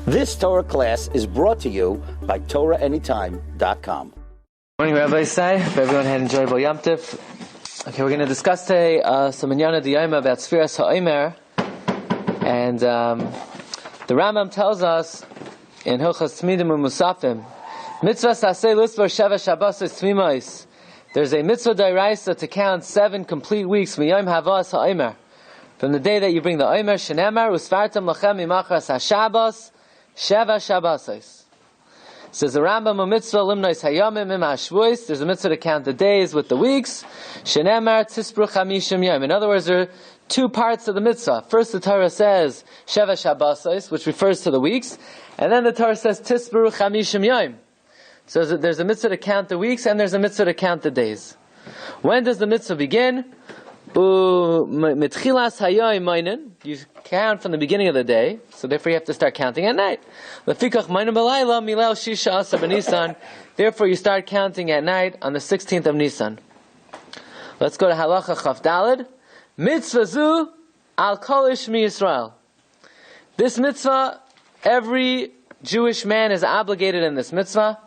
This Torah class is brought to you by TorahAnytime.com. Morning, Rabbi Glatstein. Hope everyone had an enjoyable Yom Tov. Okay, we're going to discuss today some Minyana D'Yoma about Sefiras HaOmer. And the Ramban tells us in Hilchos Tmidim u'Musafim, Mitzvah Saseh Lisbar Sheva Shabbosos Tmimos. There's a Mitzvah D'Oraisa to count 7 complete weeks Miyom Havas HaOmer. From the day that you bring the Omer, Shenemar Usfartam Lachem Imachras HaShabbos Sheva Shabbosos. Says the Rambam, a mitzvah limnois hayamim im hashvuos. There's a mitzvah to count the days with the weeks. Shenemar tispru chamishim yom. In other words, there are 2 parts of the mitzvah. First, the Torah says Sheva Shabbosos, which refers to the weeks, and then the Torah says tispru chamishim yom. So there's a mitzvah to count the weeks, and there's a mitzvah to count the days. When does the mitzvah begin? Mitchilas hayom meinen. You count from the beginning of the day, so therefore you have to start counting at night. Lefikach meinen b'layla milel shisha asar b'Nisan. Therefore you start counting at night on the 16th of Nisan. Let's go to Halacha Chaf Daled. Mitzvah zu al kol ish mi Yisrael. This mitzvah, every Jewish man is obligated in this mitzvah.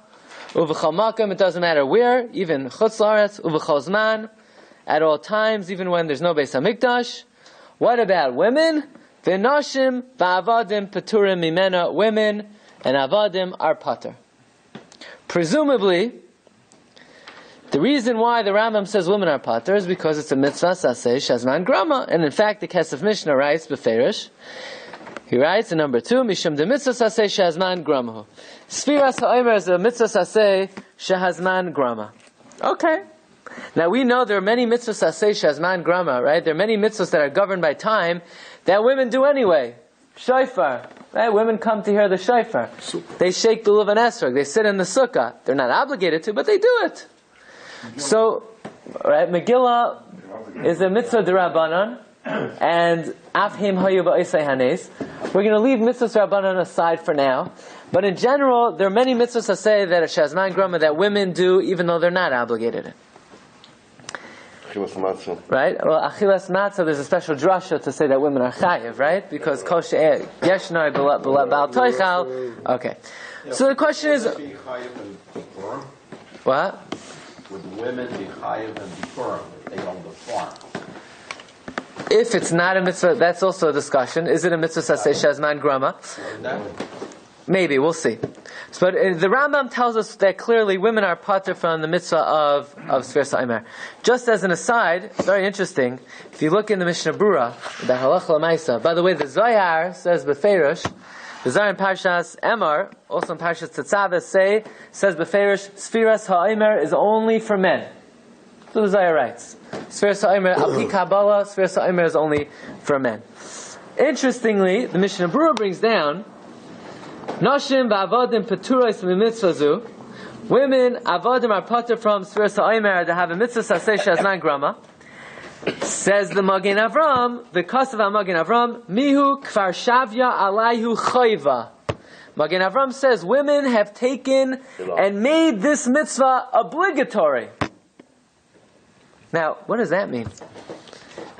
Uv'chol makom, it doesn't matter where, even chutz la'aretz, uv'chol zman, at all times, even when there's no Beis HaMikdash. What about women? V'nashim v'avadim paturim mimena. Women and avadim are patur. Presumably, the reason why the Rambam says women are patur is because it's a mitzvah saseh shazman grama. And in fact, the Kesef Mishnah writes beferish. He writes in number 2, Mishum de mitzvah saseh shazman grama. Sefiras HaOmer is a mitzvah saseh shazman grama. Okay. Now we know there are many mitzvahs saseh shazman grama, right? There are many mitzvahs that are governed by time that women do anyway. Shofar, right? Women come to hear the shofar. They shake the luv and esrog. They sit in the sukkah. They're not obligated to, but they do it. So, right? Megillah is a mitzvah d'Rabbanan, and afhim hayu ba'isei hanes. We're going to leave mitzvahs d'Rabbanan aside for now. But in general, there are many mitzvahs saseh that are shazman grama that women do, even though they're not obligated. Right? Well, achilas matzah, there's a special drasha to say that women are chayiv, right? Because kol she'er yeshnoi b'al toichal. Okay. So the question is, what? Would women be chayiv and bikurim if they own the farm? If it's not a mitzvah, that's also a discussion. Is it a mitzvah saseh shazman grama? Maybe, we'll see. But the Rambam tells us that clearly women are patur from the mitzvah of Sefiras HaOmer. Just as an aside, very interesting, if you look in the Mishnah Brura, the Halacha L'Maisa, by the way, the Zohar says beferish, the Zohar in Parshas Emor, also in Parshas Tetzaveh, says beferish, Sefiras HaOmer is only for men. So the Zohar writes. Sefiras HaOmer, al pi Kabbalah, Sefiras HaOmer is only for men. Interestingly, the Mishnah Brura brings down, Nashim v'avadim peturos mitzvah zu. Women, avadim are patur from Sefiras HaOmer to have a mitzvah saseh shazman grama. Says the Magen Avram, the Kasav Magen Avram, mihu kfar shavya alayhu chayva. Magen Avram says women have taken and made this mitzvah obligatory. Now, what does that mean?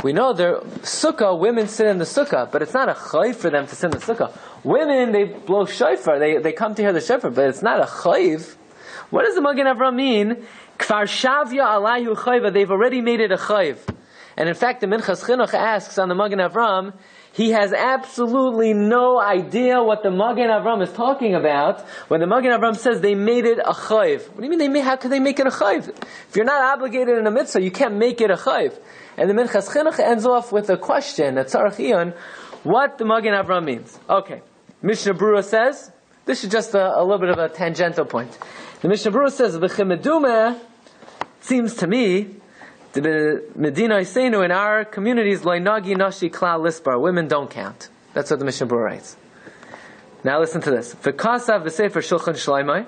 We know sukkah, women sit in the sukkah, but it's not a chayv for them to sit in the sukkah. Women, they blow shofar, they come to hear the shofar, but it's not a chayv. What does the Magen Avram mean? Kfar shavya alayhu chayva, they've already made it a chayv. And in fact, the Minchas Chinuch asks on the Magen Avram, he has absolutely no idea what the Magen Avram is talking about when the Magen Avram says they made it a chayv. What do you mean how could they make it a chayv? If you're not obligated in a mitzvah, you can't make it a chayv. And the Minchas Chinuch ends off with a question, a tzarech iyun, what the Magen Avram means. Okay. Mishnah Brura says, this is just a little bit of a tangential point. The Mishnah Brura says, v'chemedumeh, seems to me, the Medina Isenu in our communities, loinagi nashi klal lispar, women don't count. That's what the Mishnah Brura writes. Now listen to this. V'kasav v'sefer Shulchan Shloimeh,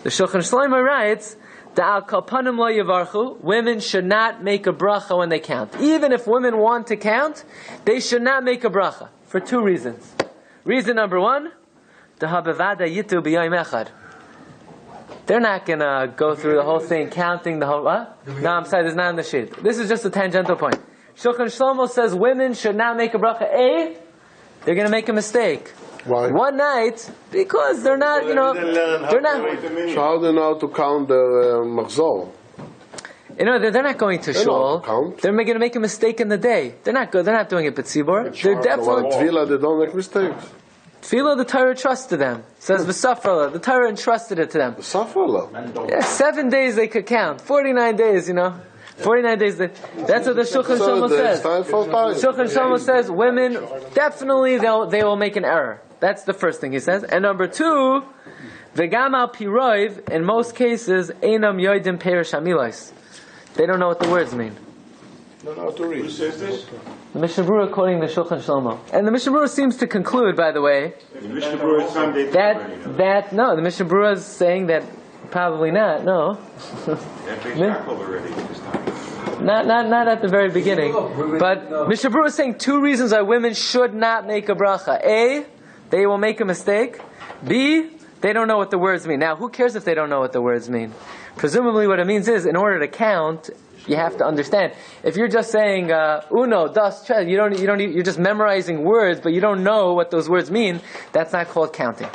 the Shulchan Shloimeh writes, da'al kalpanim lo yavarchu, women should not make a bracha when they count. Even if women want to count, they should not make a bracha. For 2 reasons. Reason number 1, Dehabevada yitu b'yayim echad. They're not going to go through the whole thing, counting the whole... What? No, I'm sorry, there's not in the sheet. This is just a tangential point. Shulchan Shlomo says women should not make a bracha. A, they're going to make a mistake. Why? One night, because they're not, they're not. So how do they know to count the machzor? They're not going to shul. They're going to make a mistake in the day. They're not good. They're not doing it b'tzibur. They're definitely. Tefillah, they don't make mistakes. Tefillah, the Torah trusted them. It says v'safrala. The Torah entrusted it to them. Safrala. Yeah, 7 days they could count. 49 days, 49 days. That's what the Shulchan Shlomo says. Shulchan Shlomo says women definitely they will make an error. That's the first thing he says. And number two, v'gam al piroiv. In most cases, einam yoidim perish hamilos. They don't know what the words mean. Don't know how to read. Who says this? The Mishnah Berurah quoting the Shulchan Shlomo. And the Mishnah Berurah seems to conclude, by the way, the Mishnah Berurah the Mishnah Berurah is saying that probably not, no. Not at the very beginning. But Mishnah Berurah is saying two reasons why women should not make a bracha. A, they will make a mistake. B, they don't know what the words mean. Now, who cares if they don't know what the words mean? Presumably what it means is, in order to count, you have to understand. If you're just saying uno, dos, tres, you're just memorizing words, but you don't know what those words mean, that's not called counting.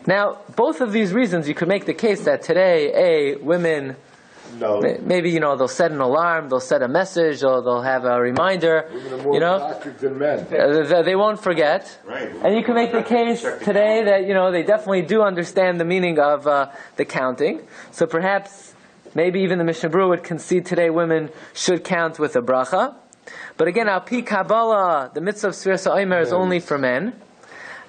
Now, both of these reasons, you could make the case that today, women, maybe they'll set an alarm, they'll set a message, or they'll have a reminder. They won't forget. Right. And you can make the case today that they definitely do understand the meaning of the counting. So perhaps, maybe even the Mishnah Berurah would concede today women should count with a bracha. But again, al pi Kabbalah, the mitzvah of Sefiras HaOmer is only for men.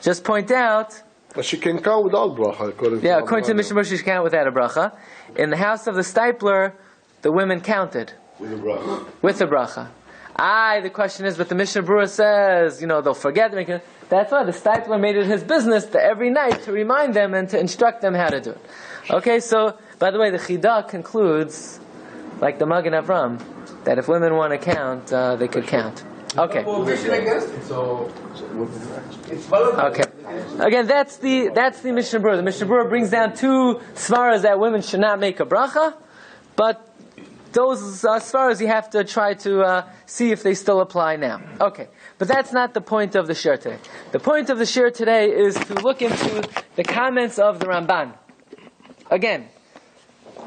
Just point out. But she can count without bracha, according to the Mishnah Berurah, she can count without a bracha. In the house of the stipler, the women counted with a bracha. With a bracha. The question is, but the Mishnah Berurah says, they'll forget. That's why the stipler made it his business every night to remind them and to instruct them how to do it. Okay, so, by the way, the Chidah concludes, like the Magen Avram, that if women want to count, they could count. Okay. Okay. Again, that's the Mishnah Berurah. The Mishnah Berurah brings down two svaras that women should not make a bracha, but those svaras you have to try to see if they still apply now. Okay, but that's not the point of the shiur today. The point of the shiur today is to look into the comments of the Ramban. Again,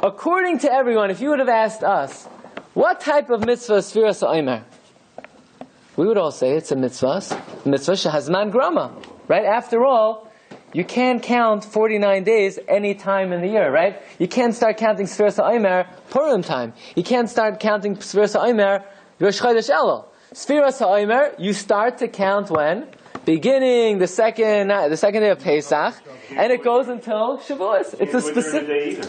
according to everyone, if you would have asked us, what type of mitzvah is Sefiras HaOmer? We would all say it's a mitzvah shehazman grama. Right? After all, you can't count 49 days any time in the year, right? You can't start counting Sefiras HaOmer Purim time. You can't start counting Sefiras HaOmer Rosh Chodesh Elul. Sefiras HaOmer, you start to count when? Beginning the second day of Pesach, and it goes until Shavuos. It's a specific.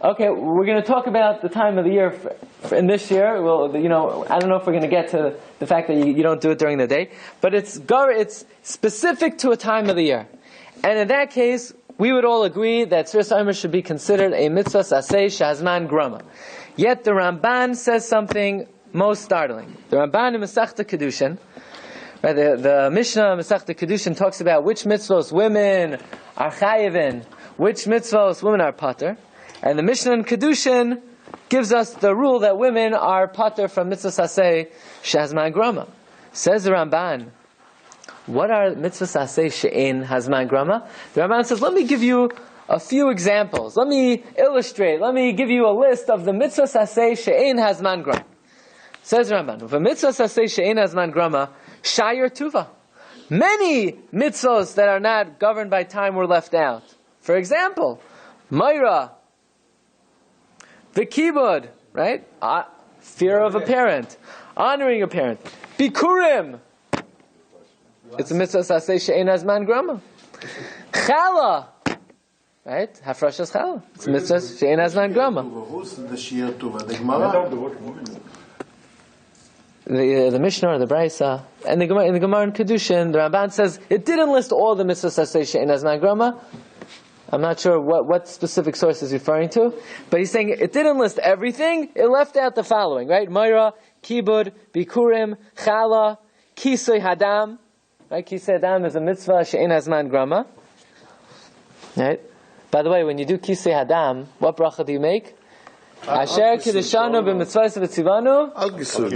Okay, we're going to talk about the time of the year in this year. Well, I don't know if we're going to get to the fact that you don't do it during the day, but it's specific to a time of the year. And in that case, we would all agree that Sefiras HaOmer should be considered a mitzvah saseh shehazman grama. Yet the Ramban says something most startling. The Ramban in Masechta Kiddushin, right, the Mishnah Masechta Kiddushin talks about which mitzvos women are chayivin, which mitzvos women are pater. And the Mishnah in Kiddushin gives us the rule that women are pater from mitzvah saseh shehazman grama. Says the Ramban, what are mitzvah saseh she'ein hazman grama? The Ramban says, let me give you a few examples. Let me illustrate. Let me give you a list of the mitzvah saseh she'ein hazman grama. Says the Ramban, the mitzvah saseh she'ein hazman grama, Shiur tuva. Many mitzvahs that are not governed by time were left out. For example, Mayra, the kibud, right? Fear of a parent, honoring a parent. Bikurim, it's a mitzvah saseh she'ein hazman grama. Chala, right? Hafrashas chala, it's a mitzvah she'ein hazman grama. Who's the Shiur tuva? The Gemara? The Mishnah or the Brisa, and in the Gemara in Kiddushin, the Ramban says it didn't list all the mitzvahs saseh she'ein hazman grama. I'm not sure what specific source is referring to, but he's saying it didn't list everything. It left out the following, right? Mayra, kibud, bikurim, chala, kisei hadam. Right? Kisei hadam is a mitzvah she'ein hazman grama. Right? By the way, when you do kisei hadam, what bracha do you make? Asher kiddushanu b'mitzvahs v'tzivanu Al gisur.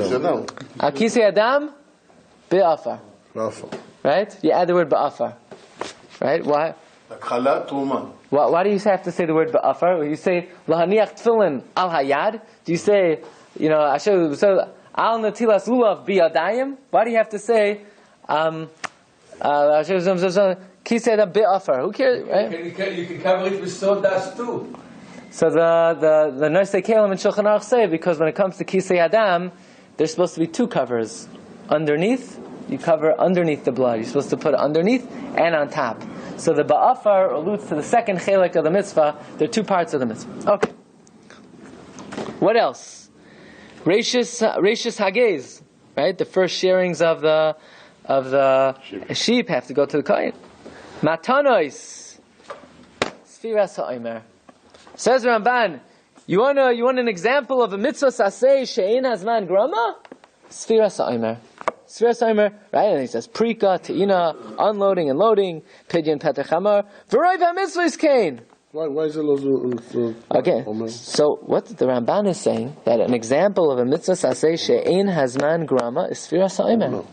Al kisei hadam be'afar. Right? You add the word ba'afar. Right? Why? Truma. Why do you have to say the word ba'afar? You say lahaniach tefillin al hayad. Do you say, so al natilas lulav biyadayim? Why do you have to say kisei da ba'afar? Who cares? Right? You can cover it with sawdust too. So the Nosei Kelim and Shulchan Aruch say, because when it comes to kisei adam, there's supposed to be two covers. Underneath, you cover underneath the blood. You're supposed to put it underneath and on top. So the ba'afar alludes to the second chelik of the mitzvah. There are two parts of the mitzvah. Okay. What else? Reishis hagez, right? The first shearings of the sheep have to go to the kohen. Matanois, Sefiras HaOmer. Says Ramban, you want an example of a mitzvah saseh she'ein hazman grama? Sefiras HaOmer. Sefiras HaOmer, right? And he says prika, te'ina, unloading and loading, pidyon petach hamar, v'roiv ha-mitzvahs kain. Why is it Okay, so what the Ramban is saying, that an example of a mitzvah saseh she'ein hazman grama is Sefiras HaOmer.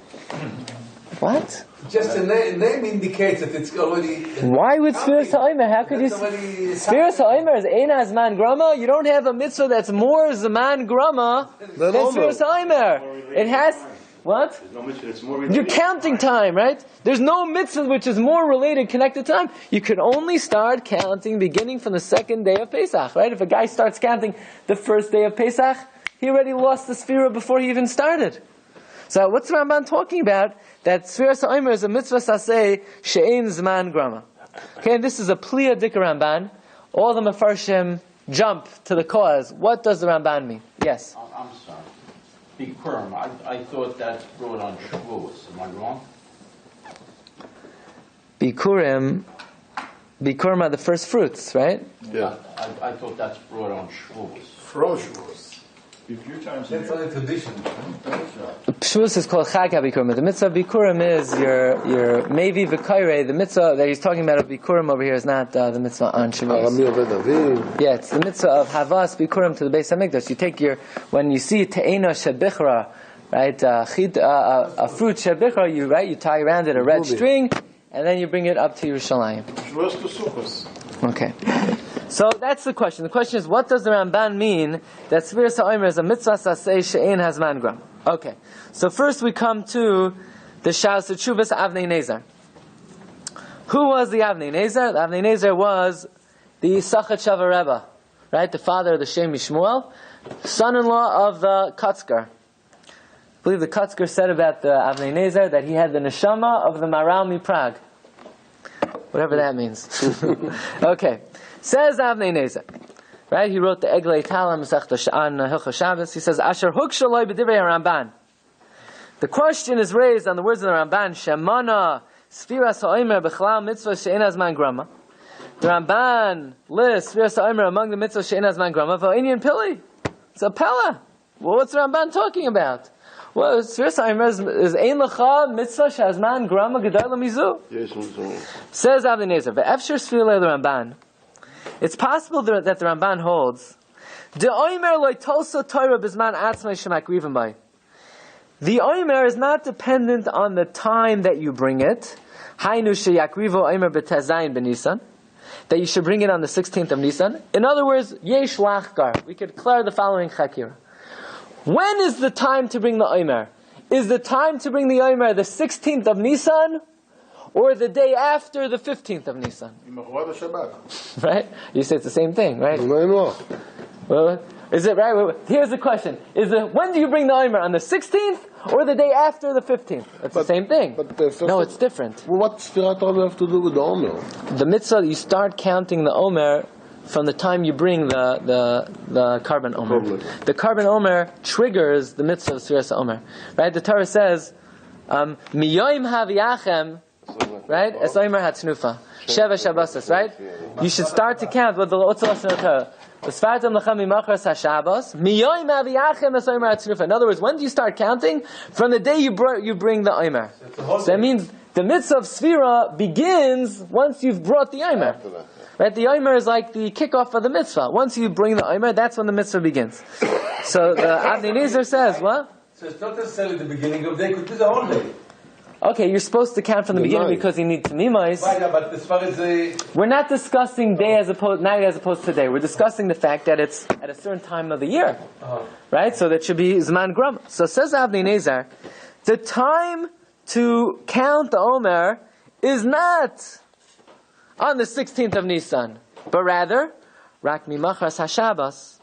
What? Just the name indicates that it's already... Why would Sefiras HaOmer? How could you... Sefiras HaOmer is ein hazman grama. You don't have a mitzvah that's more zaman grama than Sefiras HaOmer. It has... What? You're counting time, right? There's no mitzvah which is more related, connected to time. You can only start counting beginning from the second day of Pesach, right? If a guy starts counting the first day of Pesach, he already lost the Sefira before he even started. So what's the Ramban talking about? That Sefiras HaOmer is a mitzvah saseh she'ein zman grama. Okay, and this is a pliya dika Ramban. All the Mefarshim jump to the cause. What does the Ramban mean? Yes? I'm sorry. Bikurim, I thought that's brought on Shavuos. Am I wrong? Bikurim are the first fruits, right? Yeah. I thought that's brought on Shavuos. From Shavuos. That's only tradition. Shavuos is called Chag HaBikurim. The mitzvah of Bikurim is your Mevi V'kairei. The mitzvah that he's talking about of Bikurim over here is not the mitzvah on Shavuos. Yeah, it's the mitzvah of Havas Bikurim to the Beis HaMikdash. You take when you see Te'ena Shebichra, right, a fruit Shebichra, you tie around it a red string, and then you bring it up to Yerushalayim. Okay. So that's the question. The question is, what does the Ramban mean that Sefiras HaOmer is a mitzvah saseh she'ein hazman gram? Okay. So first we come to the Shas Teshuvas Avnei Nezer. Who was the Avnei Nezer? The Avnei Nezer was the Sachat Shava Rebbe, right? The father of the Shem Yishmuel, son-in-law of the Kotzker. I believe the Kotzker said about the Avnei Nezer that he had the neshama of the Maral Prague. Whatever that means. Okay. Says Avnei Nezer, right? He wrote the Eglei Talam Masechta on Hilchos Shabbos. He says, "Asher huksha loy b'divrei Ramban." The question is raised on the words of the Ramban. Shemana Sefiras HaOmer b'chlal mitzvah she'ein hazman grama. The Ramban lists Sefiras HaOmer among the mitzvah she'ein hazman grama. V'inyan pili. It's a pella. Well, what's the Ramban talking about? Well, Sefiras HaOmer is ein lecha mitzvah she'hazman grama gedola mizu. Says Avnei Nezer, "Ve'efshir Sefira the Ramban." It's possible that the Ramban holds the HaOmer is not dependent on the time that you bring it. That you should bring it on the 16th of Nisan. In other words, yesh lachgar. We could declare the following chakira. When is the time to bring the HaOmer? Is the time to bring the HaOmer the 16th of Nisan? Or the day after the 15th of Nisan? Right? You say it's the same thing, right? Well, is it right? Here's the question. When do you bring the HaOmer? On the 16th or the day after the 15th? It's the same thing. No, it's different. Well, what's Sefirat HaOmer have to do with the HaOmer? The mitzvah, you start counting the HaOmer from the time you bring the carbon HaOmer. The carbon HaOmer triggers the mitzvah of Sefiras HaOmer. Right? The Torah says, Miyoim haviachem, right? Es HaOmer hatznufa. Sheva Shabbos, right? You should start to count. What's the lesson of the Torah? In other words, when do you start counting? From the day you bring the HaOmer. So that means the mitzvah of Sefira begins once you've brought the HaOmer. Right? The HaOmer is like the kickoff of the mitzvah. Once you bring the HaOmer, that's when the mitzvah begins. So the Avnei Nezer says, what? So it's not necessarily the beginning of the day, it could be the whole day. Okay, you're supposed to count from the beginning because you need tamimos. Right, but as far as We're not discussing night as opposed to day. We're discussing the fact that it's at a certain time of the year, right? So that should be Zman Grama. So says Avnei Nezer, the time to count the Omer is not on the 16th of Nisan, but rather Rak Mimachras HaShabbos,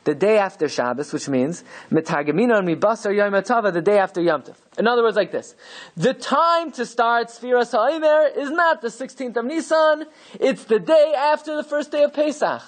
the day after Shabbos, which means Mitargamina and Mibasar Yom HaTava, the day after Yom Tov. In other words, like this: the time to start Sefiras HaOmer is not the 16th of Nisan; it's the day after the first day of Pesach.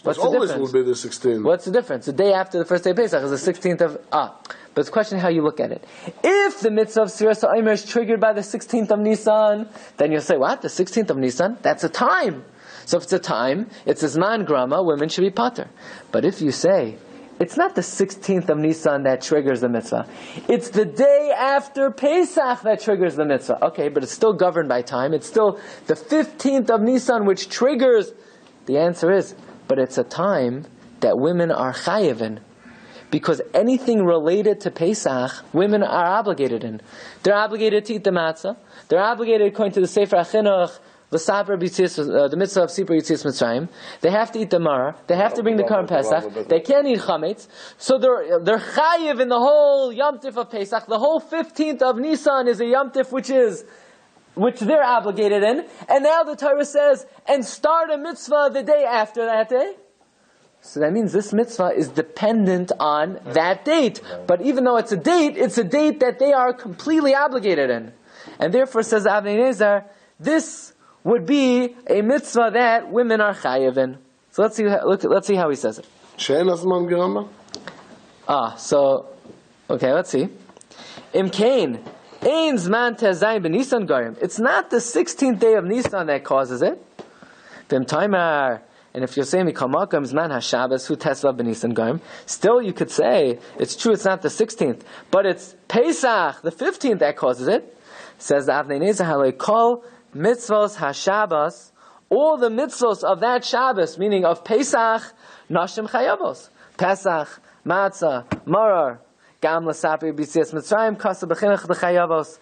What's the always difference? will be the 16th. What's the difference? The day after the first day of Pesach is the 16th of But it's a question how you look at it. If the mitzvah of Sefiras HaOmer is triggered by the 16th of Nisan, then you'll say, what? The 16th of Nisan? That's a time. So if it's a time, it's a Zman Grama, women should be pater. But if you say, it's not the 16th of Nisan that triggers the mitzvah, it's the day after Pesach that triggers the mitzvah. Okay, but it's still governed by time. It's still the 15th of Nisan which triggers. The answer is, but it's a time that women are chayiv in. Because anything related to Pesach, women are obligated in. They're obligated to eat the matzah. They're obligated according to the Sefer HaChinuch, the mitzvah of Sipur Yitzias Mitzrayim. They have to eat the maror. They have to bring the Korban Pesach. They can't eat chametz. So they're chayiv in the whole Yom Tif of Pesach. The whole 15th of Nisan is a Yom Tif which they're obligated in. And now the Torah says, and start a mitzvah the day after that day. So that means this mitzvah is dependent on that date. But even though it's a date that they are completely obligated in. And therefore, says Avnei Nezer, this would be a mitzvah that women are chayiv in. So let's see how he says it. She'en Zman Grama? Let's see. Imkain, ein zman tezayin b'Nisan garim. It's not the 16th day of Nisan that causes it. V'im taimar. And if you're saying Mikamakam Zman HaShabbos Hu Tesvav B'Nisan Garim, still you could say it's true. It's not the 16th, but it's Pesach, the 15th, that causes it. Says the Avnei Nezer Halei Kol Mitzvos HaShabbos, all the mitzvos of that Shabbos, meaning of Pesach, Nashim Chayavos, Pesach, Matzah, Maror, Gam L'Sapir B'Yitzias Mitzrayim, Kasa B'Chinuch D'Chayavos,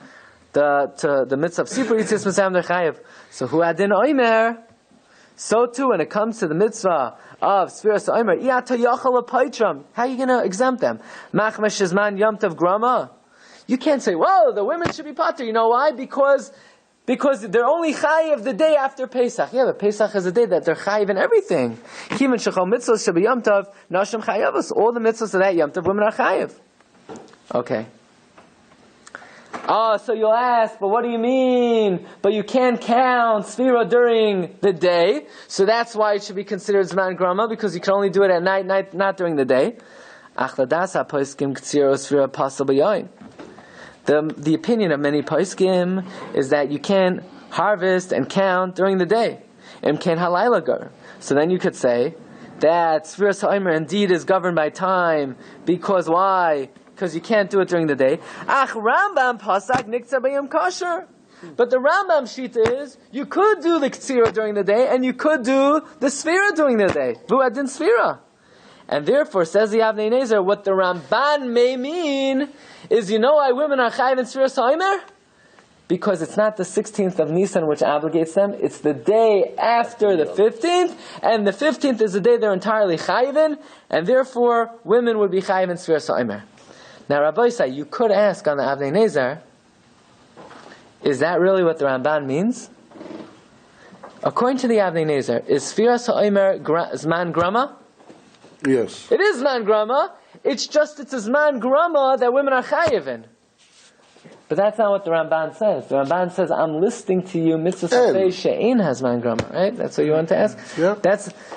the mitzvah of Sipur Yitzias Mitzrayim D'Chayav. So Hu Adin Omer. So too, when it comes to the mitzvah of Sefiras HaOmer, how are you going to exempt them? Machmesh Shizman Yom Tov Grama. You can't say, whoa, the women should be pater. You know why? Because they're only chayiv the day after Pesach. Yeah, but Pesach is a day that they're chayiv in everything. Kivan Shechol Mitzvahs Shabi Yom Tov Nashim Chayavos. All the mitzvahs of that Yom Tov, women are chayiv. Okay. So you'll ask, but what do you mean? But you can't count Sefira during the day, so that's why it should be considered Zman Grama, because you can only do it at night, not during the day. The opinion of many poskim is that you can't harvest and count during the day. So then you could say that Sefiras HaOmer indeed is governed by time, because why? Because you can't do it during the day. Ramban pasak niktzah b'yom kosher. But the Rambam shita is, you could do the ktsira during the day, and you could do the sfira during the day. Vu'adin sfira. And therefore, says the Avnei Nezer, what the Ramban may mean is, you know why women are chayiv in Sefiras HaOmer? Because it's not the 16th of Nisan which obligates them, it's the day after the 15th, and the 15th is the day they're entirely chayiv in, and therefore, women would be chayiv in Sefiras HaOmer. Now, Rabbi say, you could ask on the Avnei Nezer, is that really what the Ramban means? According to the Avnei Nezer, is Sefiras HaOmer Zman Grama? Yes. It is Zman Grama. It's a Zman Grama that women are chayiv in. But that's not what the Ramban says. The Ramban says, I'm listing to you mitzvah safei she'ein hazman grama, right? That's what you want to ask? Yeah.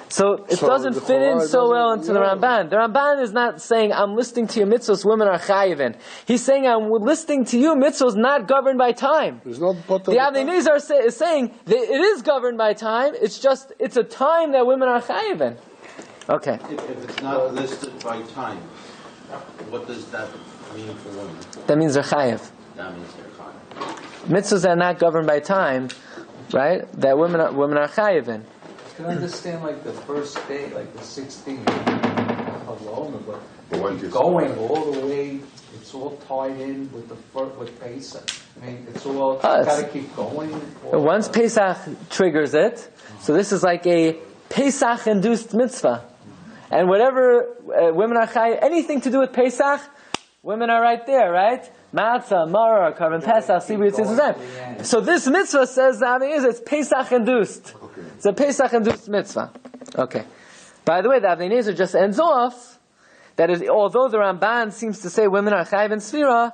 So it doesn't fit in so well into the Ramban. The Ramban is not saying, I'm listing to you mitzvahs women are chayiv in. He's saying, I'm listing to you mitzvahs not governed by time. It's not the Avnei Nezer is saying, that it is governed by time, it's a time that women are chayiv in. Okay. If it's not listed by time, what does that mean for women? That means they're chayiv. That means they're chayiv. Mitzvahs that are not governed by time, right? That women are chayiv in. I can understand like the first day, like the 16th of HaOmer, but when you going all the way, it's all tied in with with Pesach. I mean, it's all got to keep going. Once Pesach triggers it, so this is like a Pesach-induced mitzvah. And whatever women are chai, anything to do with Pesach, women are right there, right? Matzah, Maror, Karban Pesach, Sibri, Tzizuzem. So this mitzvah says, it's Pesach-induced. Okay. It's a Pesach-induced mitzvah. Okay. By the way, the Avnei Nezer just ends off, that is, although the Ramban seems to say women are chayiv in Sefira,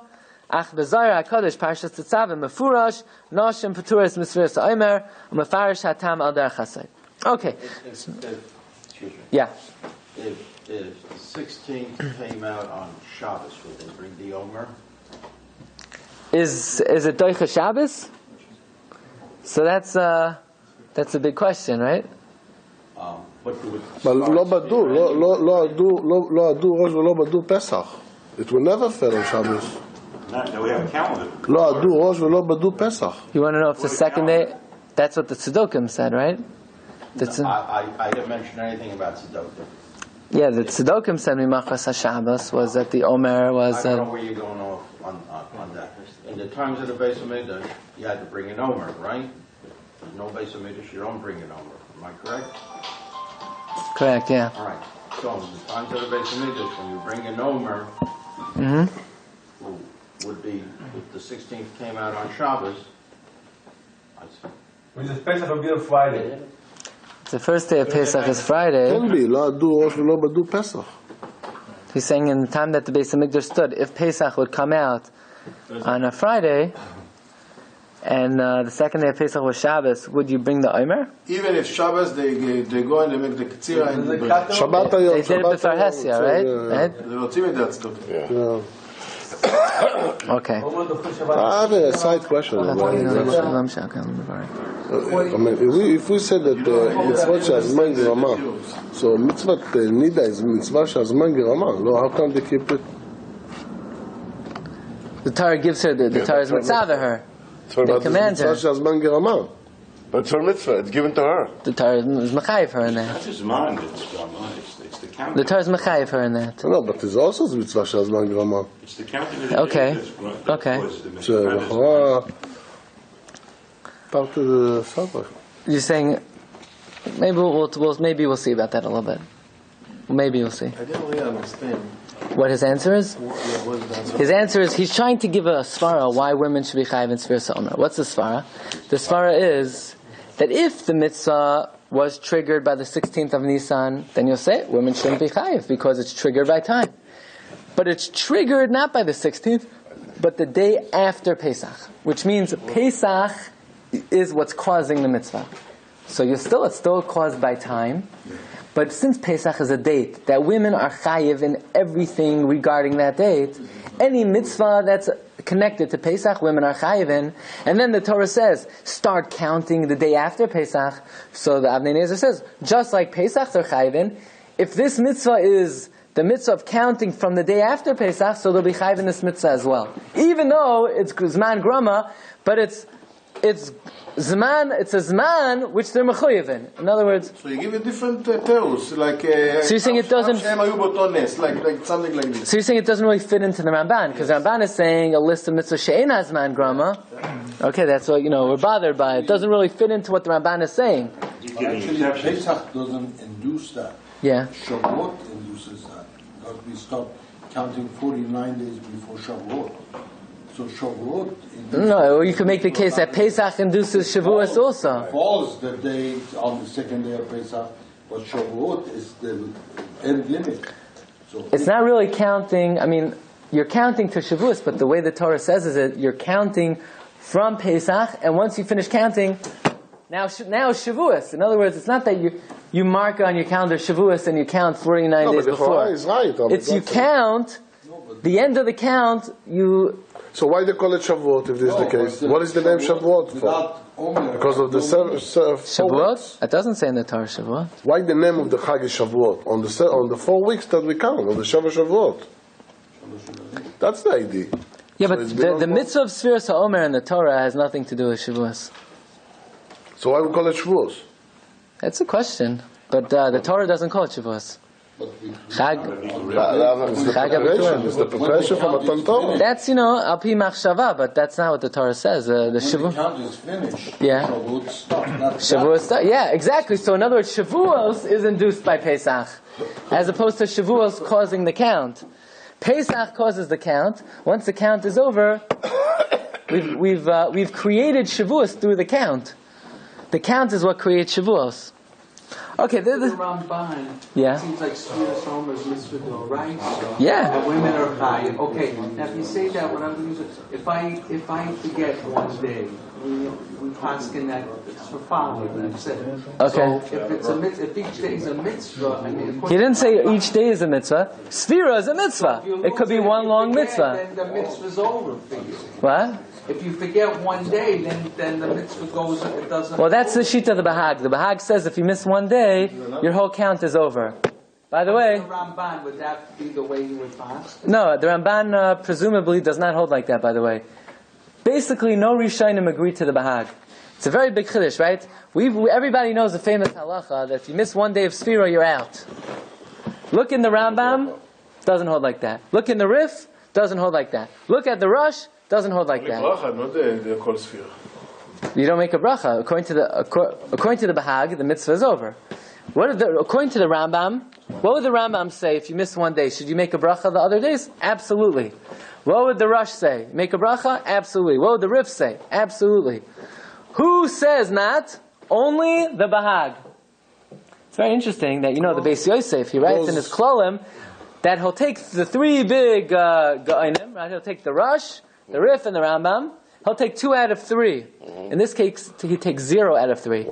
ach b'zayir HaKadosh, Parsha Tetzaveh, mefurash, nashim peturas Sefiras HaOmer, umefarish hatam al derech hasayid. Okay. Excuse me. Yeah. If the 16th came out on Shabbos, would they bring the HaOmer? Is it Doicha Shabbos? So that's a big question, right? But לא בדו, לא עדו ראש ולא בדו פסח. It will never fall on Shabbos. No, we have a calendar. לא עדו ראש ולא בדו פסח. You want to know if the second day, that's what the Tzedokim said, right? I didn't mention anything about Tzedakah. Yeah, the Tzedokim said Mimachas HaShabbos was that the Omer was... I don't know where you're going off on that. In the times of the Beis HaMikdash, you had to bring an Omer, right? There's no Beis HaMikdash, you don't bring an Omer. Am I correct? Correct, yeah. All right. So in the times of the Beis HaMikdash, when you bring an Omer, would be, if the 16th came out on Shabbos, Which is Pesach will be on Friday. The first day of Pesach is Friday. כן בי, לא עדו ראש ולא בדו פסח. He's saying in the time that the Beis HaMikdash stood, if Pesach would come out on a Friday, and the second day of Pesach was Shabbos, would you bring the Omer? Even if Shabbos, they go and they make the Ketzira and they שבת היום, They did it before Hesia, right? רוצים את זה הצדוק. Okay. I have a side question. I mean, if we said that mitzvot שהזמן גרמה, so mitzvot nida is mitzvah שהזמן גרמה, no? How come they keep it? The Torah gives her, the Torah is mitzvah her. They command her. mitzvah שהזמן גרמה. But it's her mitzvah. It's given to her. The Torah is mechayiv her in that. That's his mind. It's the counting. The Torah is mechayiv her in that. No, but it's also mitzvah שהזמן גרמה. It's the counting. Okay. Okay. שלכאורה, part of the Sabbath. You're saying, maybe we'll see about that a little bit. Maybe we'll see. I didn't really understand. What his answer is? What is the answer? His answer is he's trying to give a svara why women should be chayiv in Sefiras HaOmer. What's the svara? The svara is that if the mitzvah was triggered by the 16th of Nisan, then you'll say women shouldn't be chayiv because it's triggered by time. But it's triggered not by the 16th, but the day after Pesach, which means Pesach is what's causing the mitzvah. So it's still caused by time. But since Pesach is a date that women are chayiv in everything regarding that date, any mitzvah that's connected to Pesach, women are chayiv in. And then the Torah says, start counting the day after Pesach. So the Avnei Nezer says, just like Pesach they're chayiv in, if this mitzvah is the mitzvah of counting from the day after Pesach, so they'll be chayiv in this mitzvah as well. Even though it's Zman Grama, but it's Zman, it's a Zman which they're mechuyev in. In other words, So you give a different terus, like so you're saying it doesn't. like something like this. So you're saying it doesn't really fit into the Ramban because Ramban is saying a list of mitzvahs she'ein hazman grama. Okay, that's what we're bothered by. It doesn't really fit into what the Ramban is saying. Actually, Pesach doesn't induce that. Yeah. Shavuot induces that. Because we start counting 49 days before Shavuot. So Shavuot... No, you could make the case that Pesach induces Shavuos also. Falls the day on the second day of Pesach, but Shavuot is the end limit. So It's not really counting, you're counting to Shavuos, but the way the Torah says is that you're counting from Pesach, and once you finish counting, now Shavuos. In other words, it's not that you mark on your calendar Shavuos and you count 49 days before. Is right. It's you count, the end of the count, So why they call it Shavuot if this is the case? What is the name Shavuot for? Because of the Shavuot? It doesn't say in the Torah Shavuot. Why the name of the Chag is Shavuot? On the 4 weeks that we count, on the Shavuot. That's the idea. Yeah, So but it's been the on- mitzvah of Sefiras HaOmer in the Torah has nothing to do with Shavuos. So why we call it Shavuos? That's a question. But the Torah doesn't call it Shavuos. Chag It's the preparation for Matan Torah. That's, al pi machshava, but that's not what the Torah says. The When the Shavuot. count is finished, Yeah. Shavuot stops. Shavuos, yeah, exactly. So in other words, Shavuos is induced by Pesach, as opposed to Shavuos causing the count. Pesach causes the count. Once the count is over, we've created Shavuos through the count. The count is what creates Shavuos. Okay, The Ramban, yeah. it seems like Sefiras HaOmer is Mitzvah, right? Yeah. And women are high. Okay, now if you say that, what I'm going to use, if I forget one day, we paskin that it's for following. That's it. Okay. So if it's a mitzvah, if each day is a mitzvah, I mean, He didn't say each day is a mitzvah. Sefira is a mitzvah. It could be one long mitzvah. Then the mitzvah's over for you. What? If you forget one day, then the mitzvah goes. It doesn't. Well, that's the sheet of the Bahag. The Bahag says if you miss one day, your whole count is over. By the way, The Ramban, would that be the way you would pass? no, the Ramban presumably does not hold like that. By the way, basically, no Rishonim agree to the Bahag. It's a very big chiddush, right? Everybody knows the famous halacha that if you miss one day of Sefira, you're out. Look in the Rambam, doesn't hold like that. Look in the Rif, doesn't hold like that. Look at the Rush, doesn't hold like that. You don't make a bracha. According to the Bahag, the mitzvah is over. According to the Rambam, what would the Rambam say if you miss one day? Should you make a bracha the other days? Absolutely. What would the Rush say? Make a bracha? Absolutely. What would the Rif say? Absolutely. Who says not? Only the Bahag. It's very interesting that the Beis Yosef, he writes in his Klolim that he'll take the three big Ga'inim, right? He'll take the Rush, the Rif, and the Rambam. He'll take 2 out of 3. In this case, he takes 0 out of 3.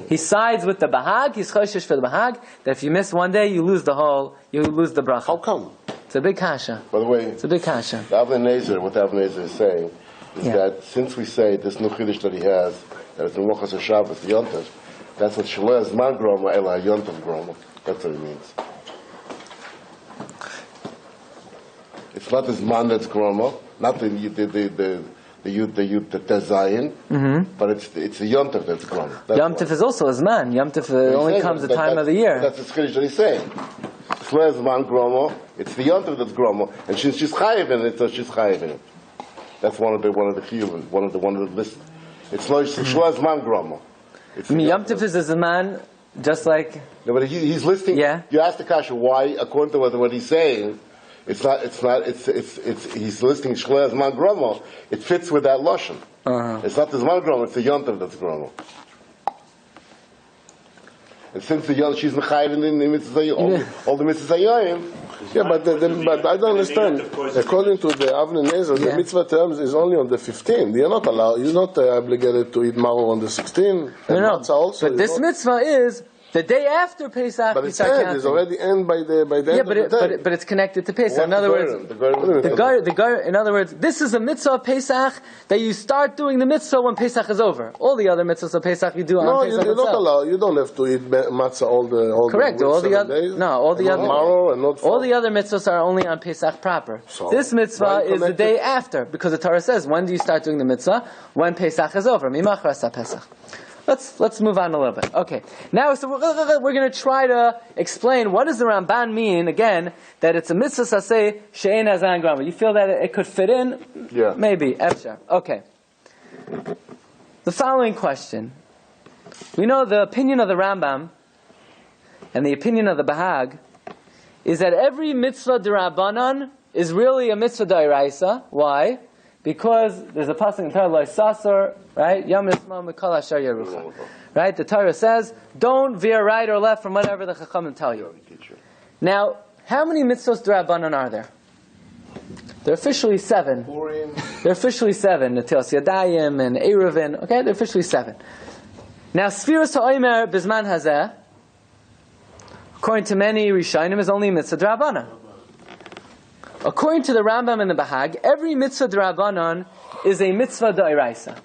He sides with the Bahag. He's choshesh for the Bahag that if you miss one day, you lose the bracha. How come? It's a big kasha. By the way, It's a big kasha. what the Avnei is saying is that since we say this new Kiddush that he has, that it's in Mochas HaShabbos, the Yontav, that's what Shelo Zman Groma Ela Yontav Groma. That's what it means. It's not the Zman that's Groma, not the Zayin, but it's the Yontav that's Groma. Yom Tov is also a Zman. Yom Tov only comes the time of the year. That's the Kiddush that he's saying. Shelo Zman Groma, it's the Yontav that's Groma, and she's chayiv in it, so she's chayiv in it. That's one of the chiyuvim, one of the list. It's Shelo Zman Groma. Yom Tov is a Zman, just like. No, but he's listing. Yeah. You asked the kasha why, according to what he's saying, it's he's listing Shelo Zman Groma. It fits with that lashon. It's not the Zman Groma. It's the Yontav that's Groma. And since the Yontav, she's mechayiv in the mitzvah, all the mitzvah Yoyim. Yeah, but I don't understand. According to the Avnei Nezer, the mitzvah terms is only on the 15th. You're not obligated to eat maror on the 16th. No. But this mitzvah is the day after Pesach. But it's already end by the end of the day. But it's connected to Pesach. In other words, in other words, this is a mitzvah of Pesach that you start doing the mitzvah when Pesach is over. All the other mitzvahs of Pesach you do on Pesach you're itself. not allowed. You don't have to eat matzah all the Correct. the All the 7 other days. all the other maror and not all the other mitzvahs are only on Pesach proper. So, this mitzvah right is the connected? day after, because the Torah says, when do you start doing the mitzvah? When Pesach is over. Mimachras Pesach. Let's move on a little bit. Okay. Now, so we're going to try to explain what does the Ramban mean, again, that it's a mitzvah saseh she'ein hazan grama. You feel that it could fit in? Yeah. Maybe. Efshar. Okay. The following question. We know the opinion of the Rambam and the opinion of the Bahag is that every mitzvah d'Rabbanan is really a mitzvah d'Oraisa. Why? Because there's a pasuk in Torah, Lo Sasor, right? Yom Yisma Mikol Asher Yerucha. Right? The Torah says, don't veer right or left from whatever the Chachamim tell you. Now, how many mitzvahs d'Rabbanan are there? They're officially 7. They're officially 7. Netilas Yadayim and Eruvin. Okay, they're officially 7. Now, Sefiras HaOmer Bizman Hazeh, according to many Rishonim, is only mitzvah d'Rabbanan. According to the Rambam and the Bahag, every mitzvah d'Rabbanan is a mitzvah d'Oraisa.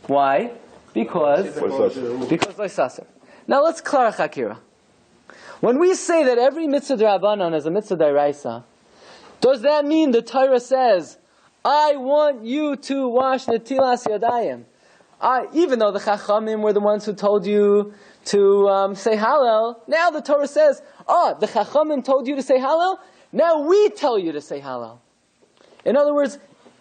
Why? Because Loisasir. Now let's klar chakira. When we say that every mitzvah d'Rabbanan is a mitzvah d'Oraisa, does that mean the Torah says, I want you to wash netilas yadayim? even though the Chachamim were the ones who told you to say Hallel, now the Torah says, the Chachamim told you to say Hallel, now we tell you to say Hallel. In other words,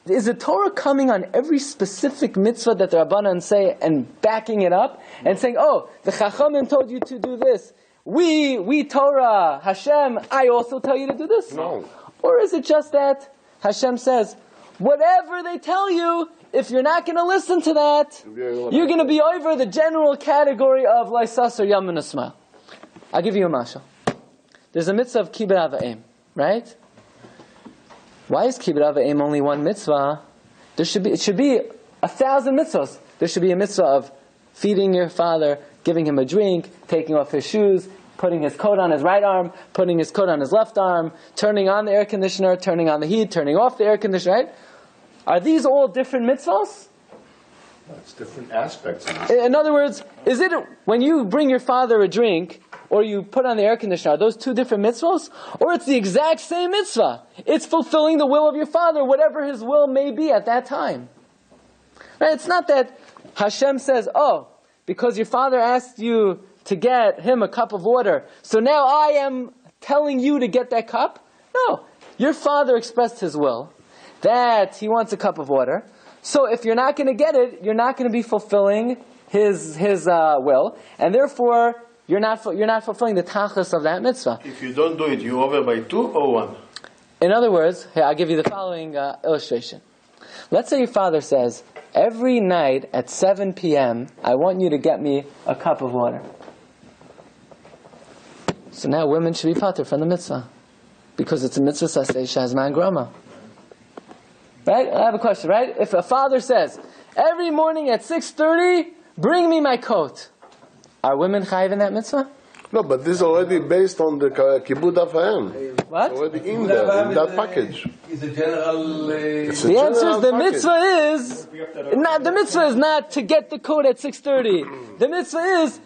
is the Torah coming on every specific mitzvah that the Rabbanan say and backing it up and saying, the Chachamim told you to do this. We Torah, Hashem, I also tell you to do this? No. Or is it just that Hashem says, whatever they tell you, if you're not going to listen to that, you're going to be over the general category of Laisas or Yamin Asma. I'll give you a mashal. There's a mitzvah of Kibbud Av V'Em, right? Why is Kibbud Av V'Em only one mitzvah? It should be 1,000 mitzvahs. There should be a mitzvah of feeding your father, giving him a drink, taking off his shoes, putting his coat on his right arm, putting his coat on his left arm, turning on the air conditioner, turning on the heat, turning off the air conditioner, right? Are these all different mitzvahs? That's different aspects. In other words, is it when you bring your father a drink or you put on the air conditioner, are those two different mitzvahs? Or it's the exact same mitzvah? It's fulfilling the will of your father, whatever his will may be at that time. Right? It's not that Hashem says, because your father asked you to get him a cup of water, so now I am telling you to get that cup. No. Your father expressed his will that he wants a cup of water. So if you're not going to get it, you're not going to be fulfilling his will, and therefore you're not fulfilling the tachlis of that mitzvah. If you don't do it, you over by 2 or 1? In other words, here I'll give you the following illustration. Let's say your father says, every night at 7 p.m., I want you to get me a cup of water. So now women should be patur from the mitzvah, because it's a mitzvah saseh shazman grama. Right? I have a question, right? If a father says, every morning at 6:30, bring me my coat. Are women chayiv in that mitzvah? No, but this is already based on the Kibbud Av V'Em. What? It's already in there, in that package. Is a general... The answer is the mitzvah is not to get the coat at 6:30. The mitzvah is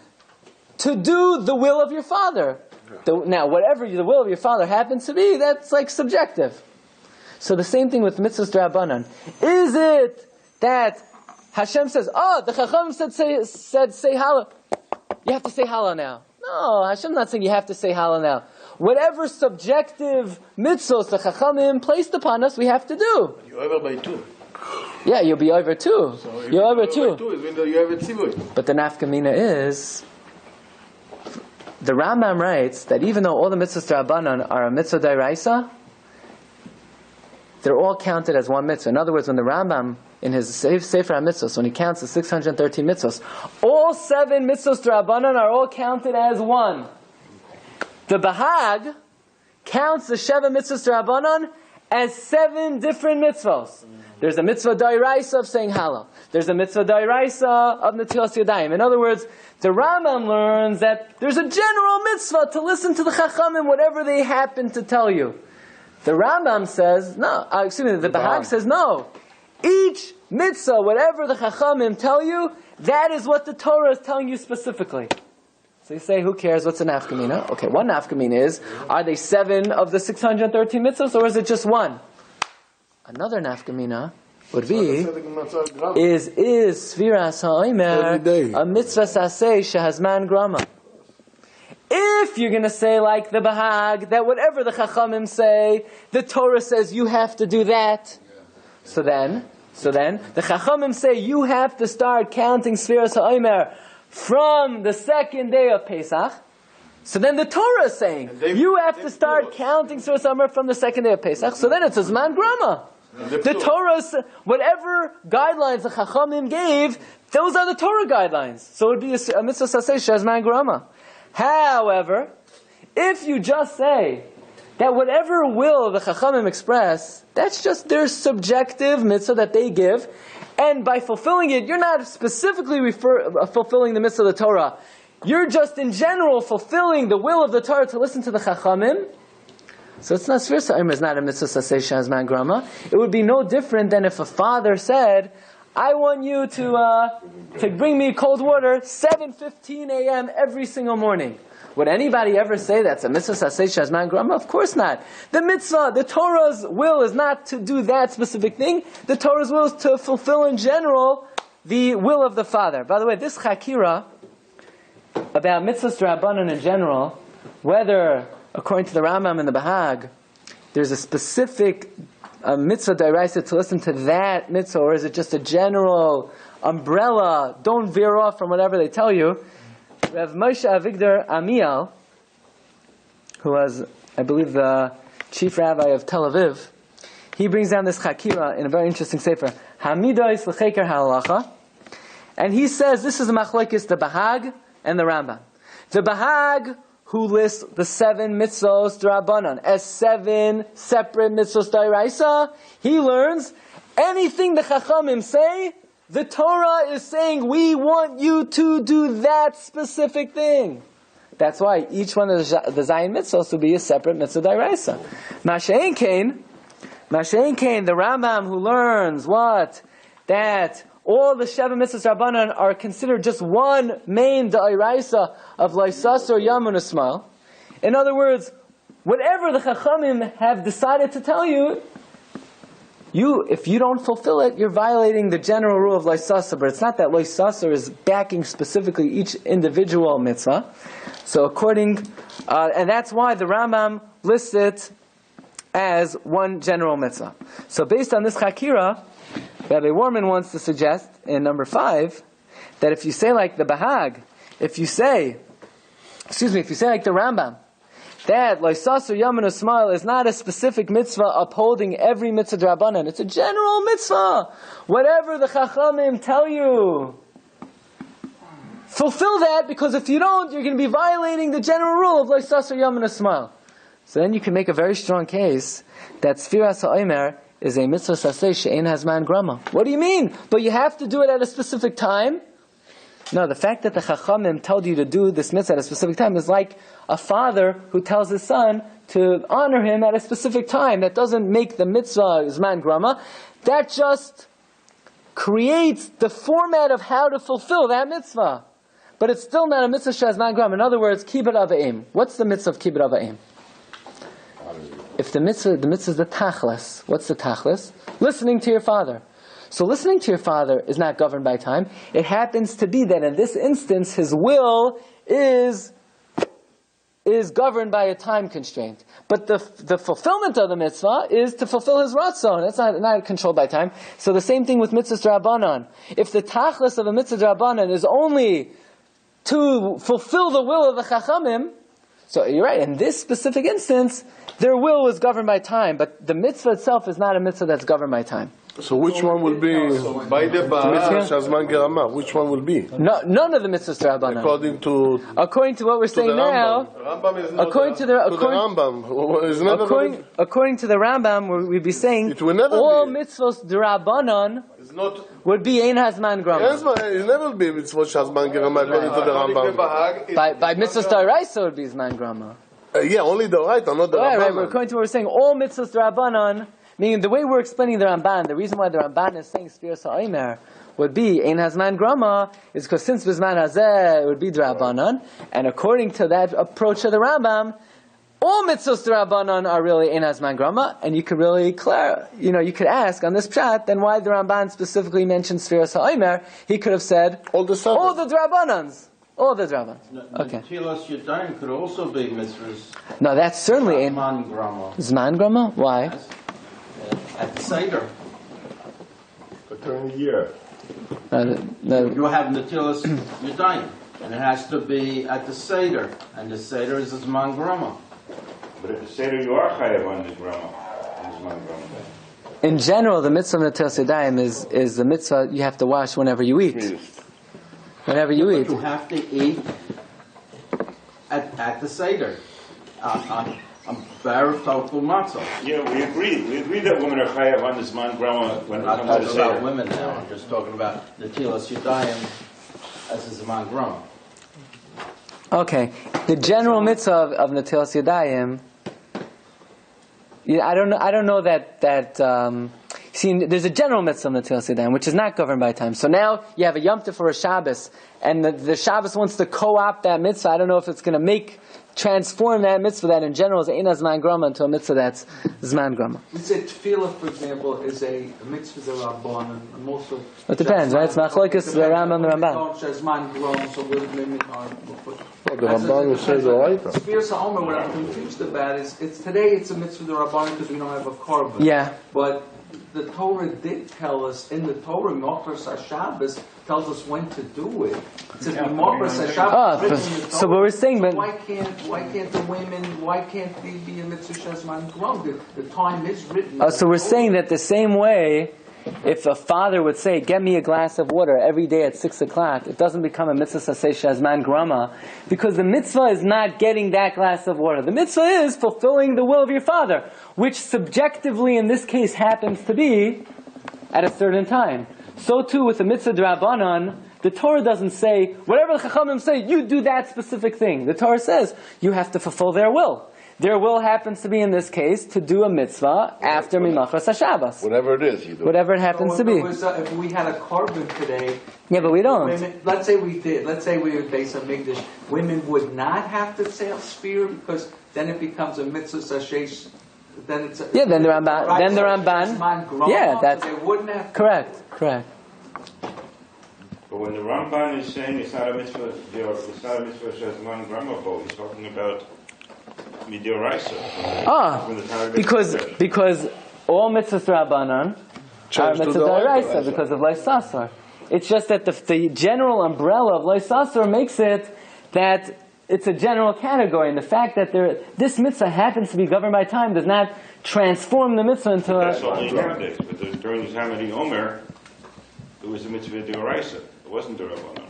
to do the will of your father. Now, whatever the will of your father happens to be, that's like subjective. So the same thing with mitzvahs d'Rabbanan. Is it that Hashem says, the Chacham said say Hallel. You have to say Hallel now. No, Hashem's not saying you have to say Hallel now. Whatever subjective mitzvahs the Chachamim placed upon us, we have to do. You're over by 2. Yeah, you'll be over 2. So you're over 2. By 2 is when you have a tzivui. But the nafkamina is, the Rambam writes that even though all the mitzvahs d'Rabbanan are a mitzvah d'oraisa, they're all counted as one mitzvah. In other words, when the Rambam, in his Sefirat mitzvahs, when he counts the 613 mitzvahs, all 7 mitzvahs d'Rabbanan are all counted as one. The Bahag counts the Sheva mitzvahs d'Rabbanan as 7 different mitzvahs. There's a mitzvah d'oraisa of saying Hallel. There's a mitzvah d'oraisa of Netilas Yadayim. In other words, the Rambam learns that there's a general mitzvah to listen to the Chachamim, whatever they happen to tell you. The Rambam says, the Bahag says, no. Each mitzvah, whatever the Chachamim tell you, that is what the Torah is telling you specifically. So you say, who cares? What's a nafkamina? Okay, one nafkamina is, are they 7 of the 613 mitzvahs, or is it just one? Another nafkamina would be, is Sefiras HaOmer a mitzvah saseh shehazman grama? If you're going to say like the Bahag, that whatever the Chachamim say, the Torah says you have to do that. So then, the Chachamim say you have to start counting Sefiras HaOmer from the second day of Pesach. So then the Torah is saying, you have to start counting Sefiras HaOmer from the second day of Pesach. So then it's a Zman Grama. The Torah, whatever guidelines the Chachamim gave, those are the Torah guidelines. So it would be a mitzvah saseh shazman grama. However, if you just say that whatever will the Chachamim express, that's just their subjective mitzvah that they give, and by fulfilling it, you're not specifically fulfilling the mitzvah of the Torah. You're just in general fulfilling the will of the Torah to listen to the Chachamim. So it's not Sefiras HaOmer is not a mitzvah saseh shazman grama. It would be no different than if a father said, I want you to bring me cold water 7:15 a.m. every single morning. Would anybody ever say that's a mitzvah saseh shazman grama? Of course not. The mitzvah, the Torah's will is not to do that specific thing. The Torah's will is to fulfill in general the will of the father. By the way, this chakira about mitzvahs d'Rabbanan in general, whether according to the Rambam and the Bahag, there's a specific mitzvah d'oraisa to listen to that mitzvah, or is it just a general umbrella? Don't veer off from whatever they tell you. Rav Moshe Avigdor Amiel, who was, I believe, the chief rabbi of Tel Aviv, he brings down this chakira in a very interesting sefer, Hamidos l'cheker halacha, and he says this is the machlokes, the Bahag and the Rambam. The Bahag, who lists the 7 mitzvos d'Rabbanan as 7 separate mitzvos d'oraisa, he learns anything the Chachamim say, the Torah is saying we want you to do that specific thing. That's why each one of the Zayin mitzvos will be a separate mitzvah d'oraisa. Mashein Kain, the Rambam who learns what? That all the Sheva mitzvahs Rabbanan are considered just one main d'oraisa of Laisas or Yamun Ismail. In other words, whatever the Chachamim have decided to tell you, if you don't fulfill it, you're violating the general rule of Laisasa. But it's not that Laisasa is backing specifically each individual mitzvah. So and that's why the Rambam lists it as one general mitzvah. So based on this chakira, Rabbi Warman wants to suggest in number 5 that if you say like the Bahag, if you say like the Rambam, that Loisasur Yamin Usmail is not a specific mitzvah upholding every mitzvah d'Rabbanan. It's a general mitzvah. Whatever the Chachamim tell you, fulfill that, because if you don't, you're going to be violating the general rule of Loisasur Yamin Usmail. So then you can make a very strong case that Sefiras HaOmer is a mitzvah saseh she'ein hazman grama. What do you mean? But you have to do it at a specific time? No, the fact that the Chachamim told you to do this mitzvah at a specific time is like a father who tells his son to honor him at a specific time. That doesn't make the mitzvah zman grama. That just creates the format of how to fulfill that mitzvah. But it's still not a mitzvah shazman grama. In other words, kibbut avayim. What's the mitzvah of kibbut avayim? If the mitzvah is the tachlis. What's the tachlis? Listening to your father. So listening to your father is not governed by time. It happens to be that in this instance, his will is governed by a time constraint. But the fulfillment of the mitzvah is to fulfill his ratzon. It's not controlled by time. So the same thing with mitzvahs d'Rabbanan. If the tachlis of a mitzvah d'Rabbanan is only to fulfill the will of the Chachamim, so you're right, in this specific instance, their will is governed by time, but the mitzvah itself is not a mitzvah that's governed by time. So which one will be by the mitzvah shazman gerama? Which one will be? No, none of the mitzvahs d'Rabbanan. According to what we're saying now, according to the Rambam, we'd be saying all mitzvahs d'Rabbanan would be ein hazman grama. It never be mitzvah shazman gerama according to the Rambam. By mitzvahs d'oraisa it would be zman grama. Yeah, only the right, not the Rambam. Right, but according to what we're saying, all mitzvahs d'Rabbanan. Meaning, the way we're explaining the Ramban, the reason why the Ramban is saying Sefiras HaOmer would be Ein Hazman Grama is because since Bizman Hazeh it would be D'Rabbanan, and according to that approach of the Rambam, all mitzvahs D'Rabbanan are really Ein Hazman Grama, and you could really you could ask on this pshat, then why the Ramban specifically mentioned Sefiras HaOmer? He could have said all the D'Rabbanans. All the D'Rabbanan. Okay. Netilas Yadayim could also be mitzvahs. No, that's certainly Zman Grama. Zman Grama? Why? Yes. At the Seder. But during the year. You have Netilas Yadayim, and it has to be at the Seder, and the Seder is a Zman Grama. But at the Seder you are chayav on the Grama. In general, the mitzvah of Netilas Yadayim is the mitzvah you have to wash whenever you eat. Whenever you eat. But you have to eat at the Seder. On Bar Tofu Matzah. Yeah, we agree that women are chayav on this man grama when it I'm comes not to talking about Seder. women now. I'm just talking about Netilas Yadayim as a Zman Grama. Okay, the general mitzvah of Netilas Yadayim. I don't know that. See, there's a general mitzvah in the Tzilas Yadayim, which is not governed by time. So now you have a Yom Tov for a Shabbos, and the Shabbos wants to co-opt that mitzvah. I don't know if it's going to transform that mitzvah that in general is Ein Zman Grama into a mitzvah that's Zman Grama. We say Tefillah, for example, is a mitzvah Rabban, and most of it depends, right? It's Machlokes the Ramban and the Ramban. Zman Grama, so we're limited on. The Ramban says the right. Sefiras HaOmer, what I'm confused about is today it's a mitzvah Rabban because we don't have a korban. Yeah. But the Torah did tell us in the Torah, Mochras HaShabbos tells us when to do it. It says Mochras HaShabbos. So what we're saying, but why can't the women? Why can't they be a mitzvah Shazman Grom? The time is written. So we're saying that the same way, if a father would say, "Get me a glass of water every day at 6 o'clock," it doesn't become a mitzvah saseh shazman grama, because the mitzvah is not getting that glass of water. The mitzvah is fulfilling the will of your father, which subjectively in this case happens to be at a certain time. So too with the mitzvah d'Rabbanan, the Torah doesn't say, whatever the Chachamim say, you do that specific thing. The Torah says, you have to fulfill their will. Their will happens to be, in this case, to do a mitzvah after Mimachras HaShabbos. Whatever it is, you do. Whatever it happens to be. If we had a korban today... Yeah, but we don't. Women, let's say we did. Let's say we were based on Mikdash. Women would not have to say a spear because then it becomes a mitzvah sashesh. Then it's then the Ramban. Yeah, that's... They wouldn't have correct. But when the Ramban is saying it's not a mitzvah, it's not a mitzvah shazman grama, he's talking about midioraisa. Because all mitzvahs Rabbanan are mitzvahs d'oraisa because of Leisasar. It's just that the general umbrella of Leisasar makes it that it's a general category, and the fact that this mitzvah happens to be governed by time does not transform the mitzvah into That's only nowadays, but during the time of the HaOmer, it was a mitzvah d'oraisa. It wasn't the Rabbanan.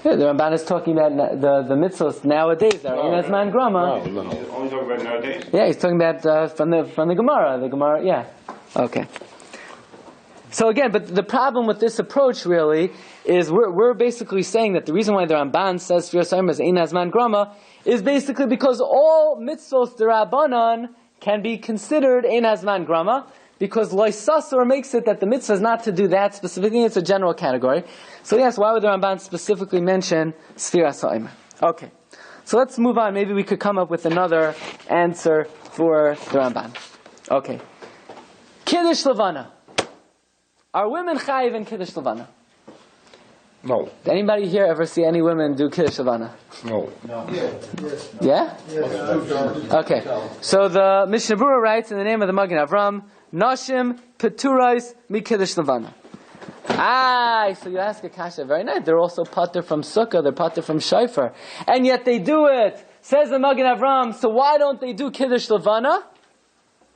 Yeah, the Ramban is talking about the mitzvahs nowadays. Ein Zman Grama. He's only talking about nowadays. Yeah, he's talking about from the Gemara. The Gemara, yeah. Okay. So again, but the problem with this approach really is we're basically saying that the reason why the Ramban says Sefiras HaOmer is Ein Zman Grama is basically because all mitzvos d'Rabbanan can be considered Ein Zman Grama, because Loisasor makes it that the mitzvah is not to do that specific thing, it's a general category. So yes, why would the Ramban specifically mention Sefiras HaOmer? Okay. So let's move on. Maybe we could come up with another answer for the Ramban. Okay. Kiddush Levanah. Are women chayiv in Kiddush Levanah? No. Did anybody here ever see any women do Kiddush Levanah? No. Yeah? Okay. So the Mishnah Berurah writes in the name of the Magen Avram, Nashim Peturais Mi Kiddush Levanah. So you ask a kasha, very nice. They're also pater from Sukkah, they're pater from Shofar. And yet they do it. Says the Magen Avram, so why don't they do Kiddush Levanah?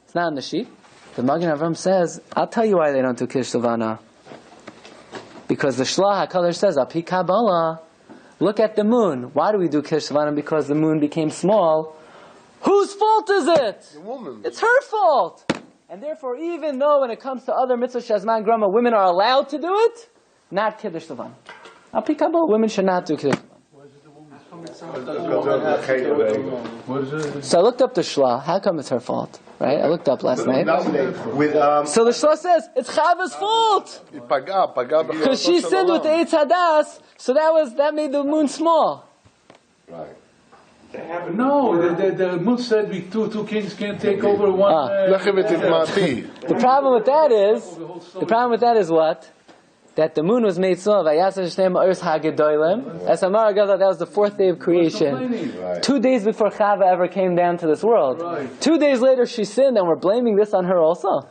It's not on the sheet. The Magen Avram says, I'll tell you why they don't do Kiddush Levanah. Because the Shlach HaKadosh says, Api Kabbalah, look at the moon. Why do we do Kiddush Levanah? Because the moon became small. Whose fault is it? The woman. It's her fault. And therefore, even though when it comes to other mitzvah shazman grama, women are allowed to do it, not Kiddush Levanah. Api Kabbalah, women should not do Kiddush Levanah. So I looked up the Shlach. How come it's her fault? Right? I looked up last night. So the Shlach says it's Chava's fault because she sinned with the Eitz Hadas. So that made the moon small. Right. No, the moon said we two kings can't take over one. The problem with that is what? That the moon was made small. That was the fourth day of creation. Right. 2 days before Chava ever came down to this world. Right. 2 days later she sinned, and we're blaming this on her also.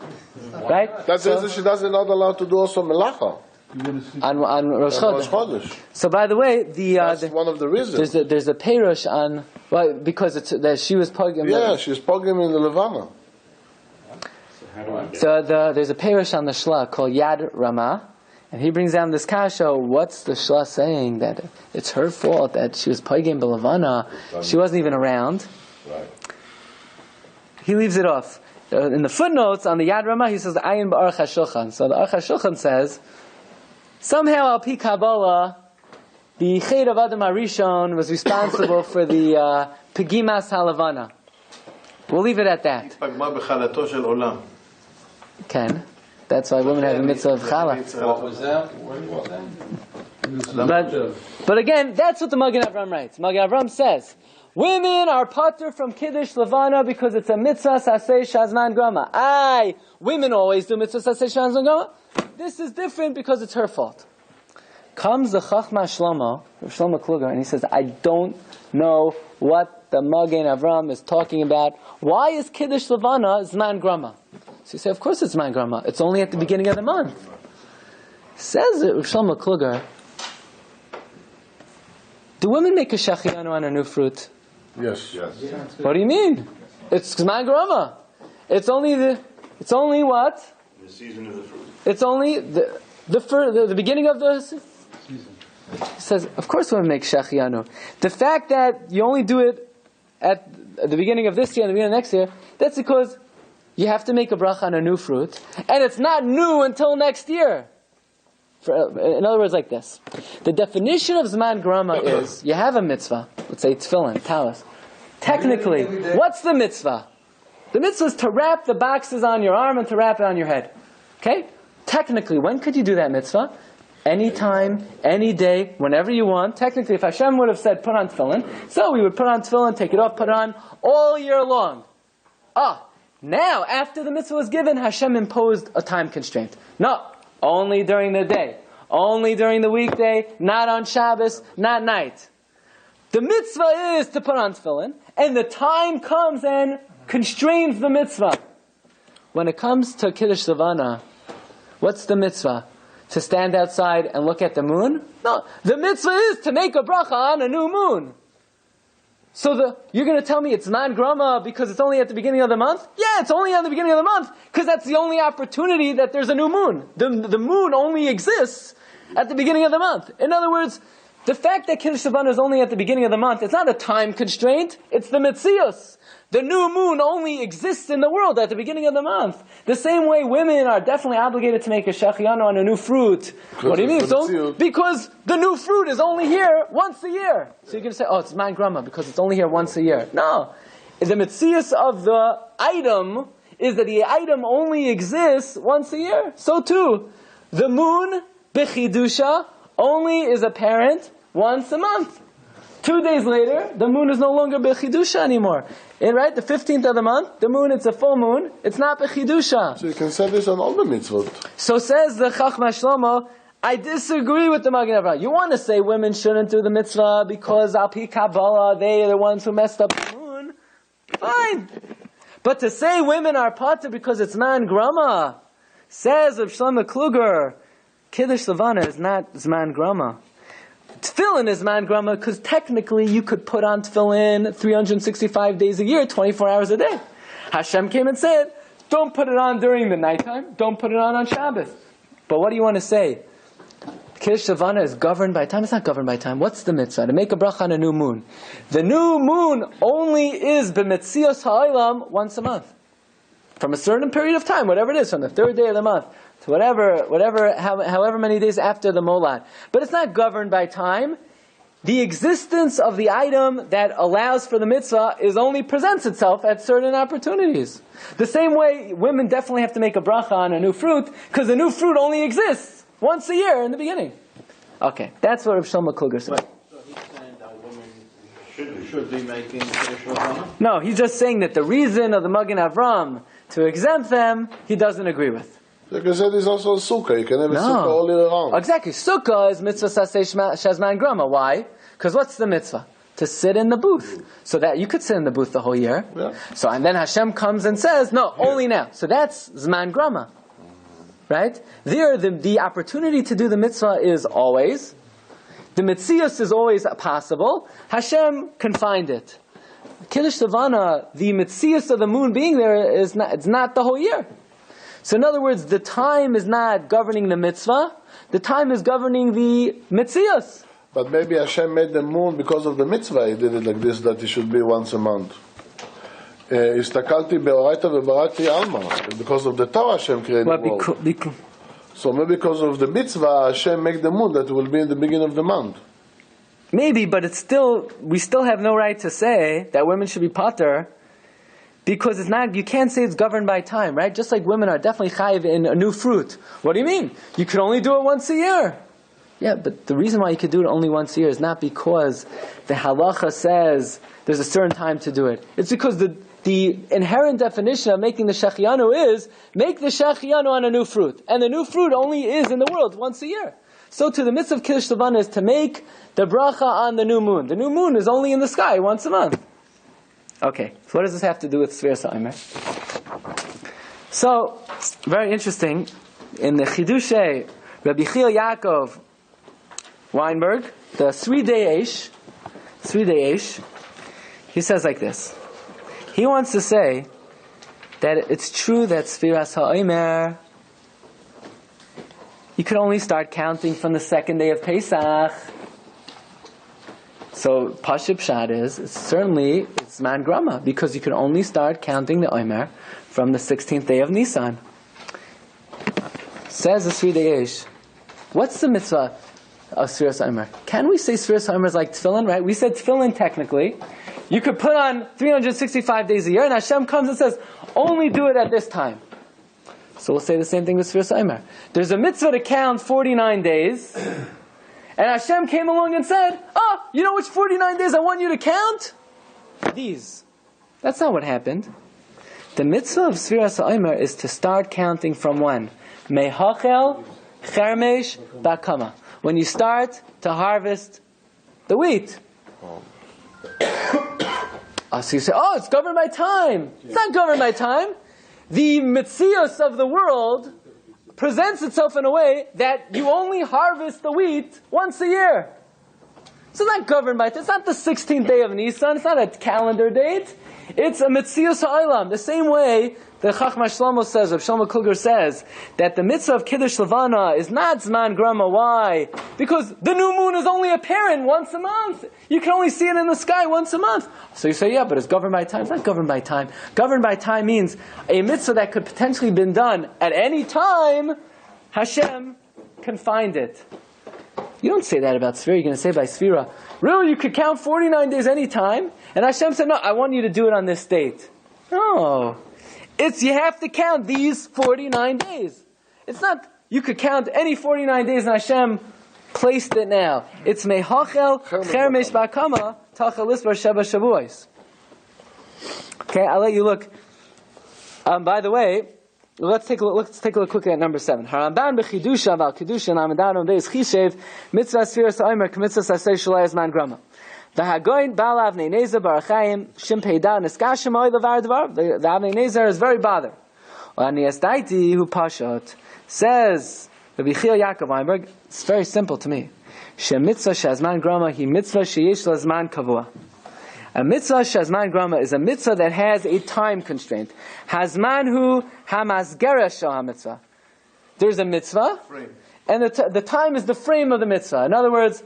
Right? That says that she doesn't not allowed to do also melacha on Rosh Chodesh. So by the way, that's one of the reasons. There's a perush on because that she was pogim. Yeah, she's pogim in the Levana. So there's a perush on the Shlach called Yad Ramah. And he brings down this kasha. What's the Shlach saying? That it's her fault that she was pogim b'Levana. She wasn't even around. Right. He leaves it off. In the footnotes on the Yad Ramah, he says the Ayin b'Aruch HaShulchan. So the Aruch HaShulchan says somehow al pi Kabbalah, the Ched of Adam HaRishon was responsible for the Pegimas HaLevana. We'll leave it at that. פגמה בחלתו של עולם. Ken. That's why women have a mitzvah of challah. What was that? What was that? But again, that's what the Magen Avram writes. Magen Avram says, women are patur from Kiddush Levanah because it's a mitzvah saseh shazman grama. Women always do mitzvah saseh shazman grama. This is different because it's her fault. Comes the Chachma Shlomo Kluger, and he says, I don't know what the Magen Avram is talking about. Why is Kiddush Levanah Zman Grama? So you say, of course it's Zman Grama. It's only at the beginning of the month. Says Shlomo Kluger, do women make a shechianu on a new fruit? Yes. What do you mean? It's Zman Grama. It's only what? The season of the fruit. It's only the beginning of the season. He says, of course women make shechianu. The fact that you only do it at the beginning of this year and the beginning of next year, that's because you have to make a bracha on a new fruit, and it's not new until next year. In other words, like this. The definition of Zman Grama is, you have a mitzvah, let's say tefillin, talis. Technically, what's the mitzvah? The mitzvah is to wrap the boxes on your arm and to wrap it on your head. Okay? Technically, when could you do that mitzvah? Anytime, any day, whenever you want. Technically, if Hashem would have said, put on tefillin, so we would put on tefillin, take it off, put it on, all year long. Now, after the mitzvah was given, Hashem imposed a time constraint. No, only during the day, only during the weekday, not on Shabbos, not night. The mitzvah is to put on tefillin, and the time comes and constrains the mitzvah. When it comes to Kiddush Levanah, what's the mitzvah? To stand outside and look at the moon? No, the mitzvah is to make a bracha on a new moon. So you're going to tell me it's Zman Grama because it's only at the beginning of the month? Yeah, it's only at the beginning of the month because that's the only opportunity that there's a new moon. The moon only exists at the beginning of the month. In other words, the fact that Kiddush Levanah is only at the beginning of the month, it's not a time constraint, it's the Metzius. The new moon only exists in the world at the beginning of the month. The same way women are definitely obligated to make a shechianu on a new fruit. What do you mean? Because the new fruit is only here once a year. So you're going to say, it's Zman Grama because it's only here once a year. No. The metzius of the item is that the item only exists once a year. So too, the moon, bechidusha, only is apparent once a month. 2 days later, the moon is no longer bechidusha anymore. Right? The 15th of the month, the moon, it's a full moon. It's not bechidusha. So you can say this on all the mitzvot. So says the Chachma Shlomo, I disagree with the Magen Avram. You want to say women shouldn't do the mitzvah because al pi Kabbalah, they are the ones who messed up the moon. Fine. But to say women are patur because it's Zman Grama, says Rav Shlomo Kluger, Kiddush Levanah is not Zman Grama. Tefillin is Zman Grama because technically you could put on tefillin 365 days a year, 24 hours a day. Hashem came and said, don't put it on during the nighttime, don't put it on Shabbos. But what do you want to say? Kiddush Levanah is governed by time? It's not governed by time. What's the mitzvah? To make a bracha on a new moon. The new moon only is b'metzios ha'olam once a month. From a certain period of time, whatever it is, from the third day of the month, to however many days after the molad. But it's not governed by time. The existence of the item that allows for the mitzvah only presents itself at certain opportunities. The same way women definitely have to make a bracha on a new fruit, because the new fruit only exists once a year in the beginning. Okay, that's what Rav Shlomo Kluger said. So he's saying that women should be making Kiddush Levanah? No, he's just saying that the reason of the Magen Avram to exempt them, he doesn't agree with. Like I said, it's also a sukkah. You can have a sukkah all year round. Exactly. Sukkah is mitzvah saseh shazman grama. Why? Because what's the mitzvah? To sit in the booth. So that you could sit in the booth the whole year. Yeah. So, and then Hashem comes and says, no, only now. So that's zman grama. Right? There, the opportunity to do the mitzvah is always. The mitzias is always possible. Hashem confined it. Kiddush Levanah, the mitzias of the moon being there, it's not the whole year. So in other words, the time is not governing the mitzvah, the time is governing the mitzias. But maybe Hashem made the moon because of the mitzvah. He did it like this, that it should be once a month. הסתכלתי באורייתא ובראתי עלמא. Because of the Torah Hashem created the world. So maybe because of the mitzvah, Hashem made the moon that will be in the beginning of the month. Maybe, but we still have no right to say that women should be patur Because it's not, you can't say it's governed by time, right? Just like women are definitely chayiv in a new fruit. What do you mean? You could only do it once a year. Yeah, but the reason why you could do it only once a year is not because the halacha says there's a certain time to do it. It's because the inherent definition of making the shechianu is, make the shechianu on a new fruit. And the new fruit only is in the world once a year. So to the mitzvah of Kiddush Levanah is to make the bracha on the new moon. The new moon is only in the sky once a month. Okay, so what does this have to do with Sefiras HaOmer? So, very interesting, in the Chidushei, Rabbi Yaakov Weinberg, the Sridei Eish, he says like this. He wants to say that it's true that Sefiras HaOmer, you could only start counting from the second day of Pesach. So Pashut Pshat is certainly it's man grama, because you can only start counting the Omer from the 16th day of Nisan. Says the Sridei Eish, what's the mitzvah of Sefiras HaOmer? Can we say Sefiras HaOmer is like tefillin, right? We said tefillin technically. You could put on 365 days a year, and Hashem comes and says, only do it at this time. So we'll say the same thing with Sefiras HaOmer. There's a mitzvah to count 49 days, and Hashem came along and said, you know which 49 days I want you to count? These. That's not what happened. The mitzvah of Sefiras HaOmer is to start counting from when? Mehachel Chermesh Bakama. When you start to harvest the wheat. So you say, it's governed by time. It's not governed by time. The mitzias of the world presents itself in a way that you only harvest the wheat once a year. So it's not governed by it. It's not the 16th day of Nisan. It's not a calendar date. It's a mitzias ha'olam. The same way the Chachma Shlomo says, or Shlomo Kluger says, that the mitzvah of Kiddush Levanah is not Zman Grama. Why? Because the new moon is only apparent once a month. You can only see it in the sky once a month. So you say, yeah, but it's governed by time. It's not governed by time. Governed by time means a mitzvah that could potentially been done at any time, Hashem can find it. You don't say that about Sefira. You're going to say by Sefira, really, you could count 49 days any time? And Hashem said, no, I want you to do it on this date. No. It's, you have to count these 49 days. It's not, you could count any 49 days and Hashem placed it now. It's Mehachel Chermesh Bakama Tachel Lisbar Sheba Shavuos. Okay, I'll let you look. By the way, let's take a look quickly at number 7. Ramban b'chidusha val kedusha namadan on beis chishev mitzvah Sefiras HaOmer k'mitzvah sasei shalai zman grama. The Hagoyin Baal Avnei Nezer Barachayim Shim Peida Neskashim Oy Levar Dvar. The Avnei Nezer is very bothered. Anias Daiti Hu Pashot says Rabbi Yaakov Weinberg. It's very simple to me. She mitzvah shazman grama hi mitzvah sheyesh lazman kavua. A mitzvah shazman grama is a mitzvah that has a time constraint. Hazman hu hamazgera shah mitzvah. There's a mitzvah, and the time is the frame of the mitzvah. In other words,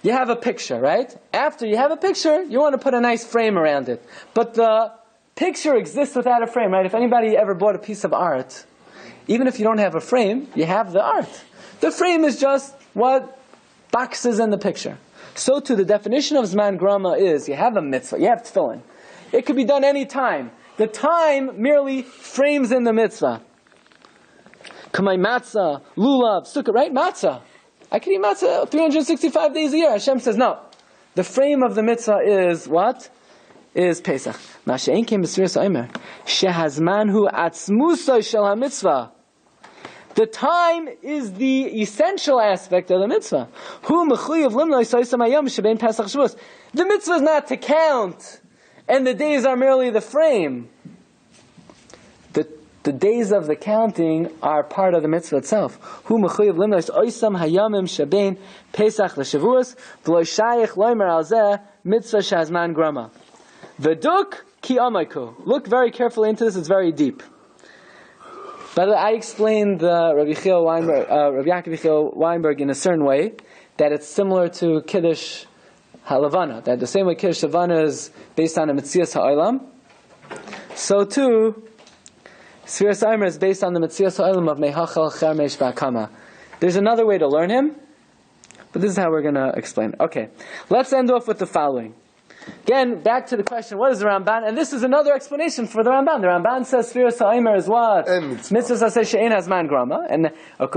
you have a picture, right? After you have a picture, you want to put a nice frame around it. But the picture exists without a frame, right? If anybody ever bought a piece of art, even if you don't have a frame, you have the art. The frame is just what boxes in the picture. So too, the definition of Zman Grama is, you have a mitzvah, you have tefillin. It could be done any time. The time merely frames in the mitzvah. Kamay matzah, lulav, sukkah, right? Matzah. I can eat matzah 365 days a year. Hashem says, no. The frame of the mitzvah is what? Is Pesach. Masha'en came Sefiras HaOmer. Shehazmanhu atzmusay shel ha-mitzvah. The time is the essential aspect of the mitzvah. Hu mechuyev limnoi soisam hayom shebein Pesach Shavuos. The mitzvah is not to count, and the days are merely the frame. The days of the counting are part of the mitzvah itself. Hu mechuyev limnoi soisam hayomim shebein Pesach l'Shavuos v'lo shayich loimer al zeh mitzvah shazman grama. V'duk ki amayku. Look very carefully into this. It's very deep. But I explained Rabbi Yaakov Weinberg in a certain way, that it's similar to Kiddush Levanah, that the same way Kiddush Levanah is based on a Metzias Ha'olam, so too Sefiras HaOmer is based on the Metzias Ha'olam of Mehachal Chermesh Bakama. There's another way to learn him, but this is how we're going to explain it. Okay, let's end off with the following. Again, back to the question, what is the Ramban? And this is another explanation for the Ramban. The Ramban says Sefiras HaOmer is what? Mitzvah Saseh She'ein Hazman Grama. And Rabbi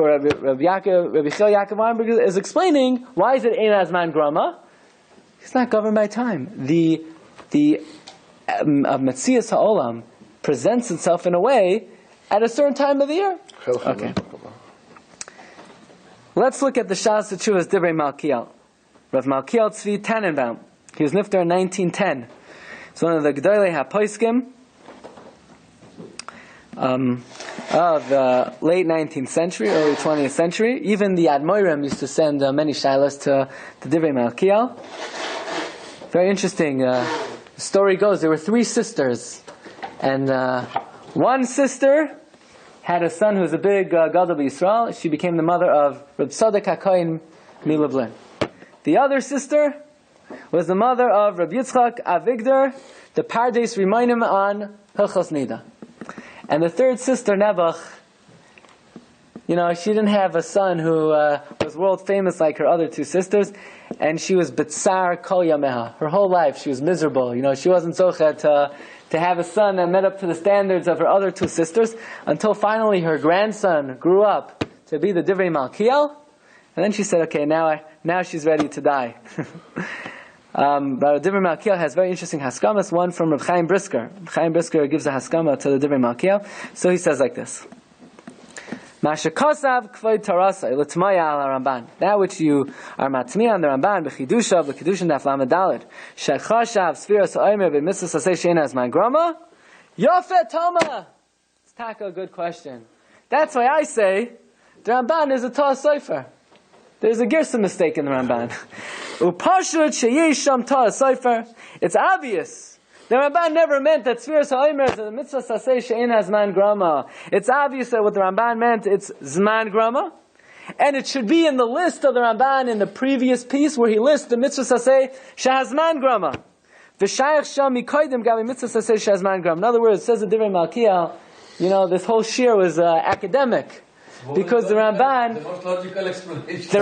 Yaakov Weinberg is explaining, why is it Ein Hazman Grama? It's not governed by time. The Metzias HaOlam presents itself in a way at a certain time of the year. Okay. Let's look at the Shas Teshuvas Divrei Malkiel. Rav Malkiel Tzvi Tannenbaum. He was nifter in 1910. He's one of the Gedolei HaPoskim of the late 19th century, early 20th century. Even the Admorim used to send many shilas to Divrei Malkiel. Very interesting. The story goes, there were 3 sisters. And one sister had a son who was a big Gadol B'Yisrael. She became the mother of Reb Tzadok HaKohen Milublin. The other sister was the mother of Reb Yitzchak Avigdor, the Pardes Rimainim on Hilchos Nida. And the third sister, Nebuch, she didn't have a son who was world famous like her other 2 sisters, and she was B'tsar Kol Yameha. Her whole life she was miserable. She wasn't zochet to have a son that met up to the standards of her other 2 sisters, until finally her grandson grew up to be the Divrei Malkiel, and then she said, okay, now she's ready to die. But Divrei Malkiel has very interesting haskamas, one from Reb Chaim Brisker. Reb Chaim Brisker gives a haskama to the Divrei Malkiel. So he says like this. Mashakasav kvoid tarasai l'tmaya al Ramban. That which you are matmi on the Ramban b'chidushav l'kedushin daf lamed daled shechashav Sefiras HaOmer b'mitzvah saseh she'ein hazman grama yofet tama. It's taka a good question. That's why I say the Ramban is a Torah Sefer. There's a Gersa mistake in the Ramban. Upashut sheyesh sham Torah Sefer. It's obvious. The Ramban never meant that Sefiras HaOmer is a mitzvah saseh she'ein hazman grama. It's obvious that what the Ramban meant, it's zman grama. And it should be in the list of the Ramban in the previous piece where he lists the mitzvah saseh shehazman grama. V'shayach sham mikoydim gabi mitzvah saseh shehazman grama. In other words, it says the Divrei Malkiel, this whole shiur was academic. Because the Ramban, the most logical explanation. The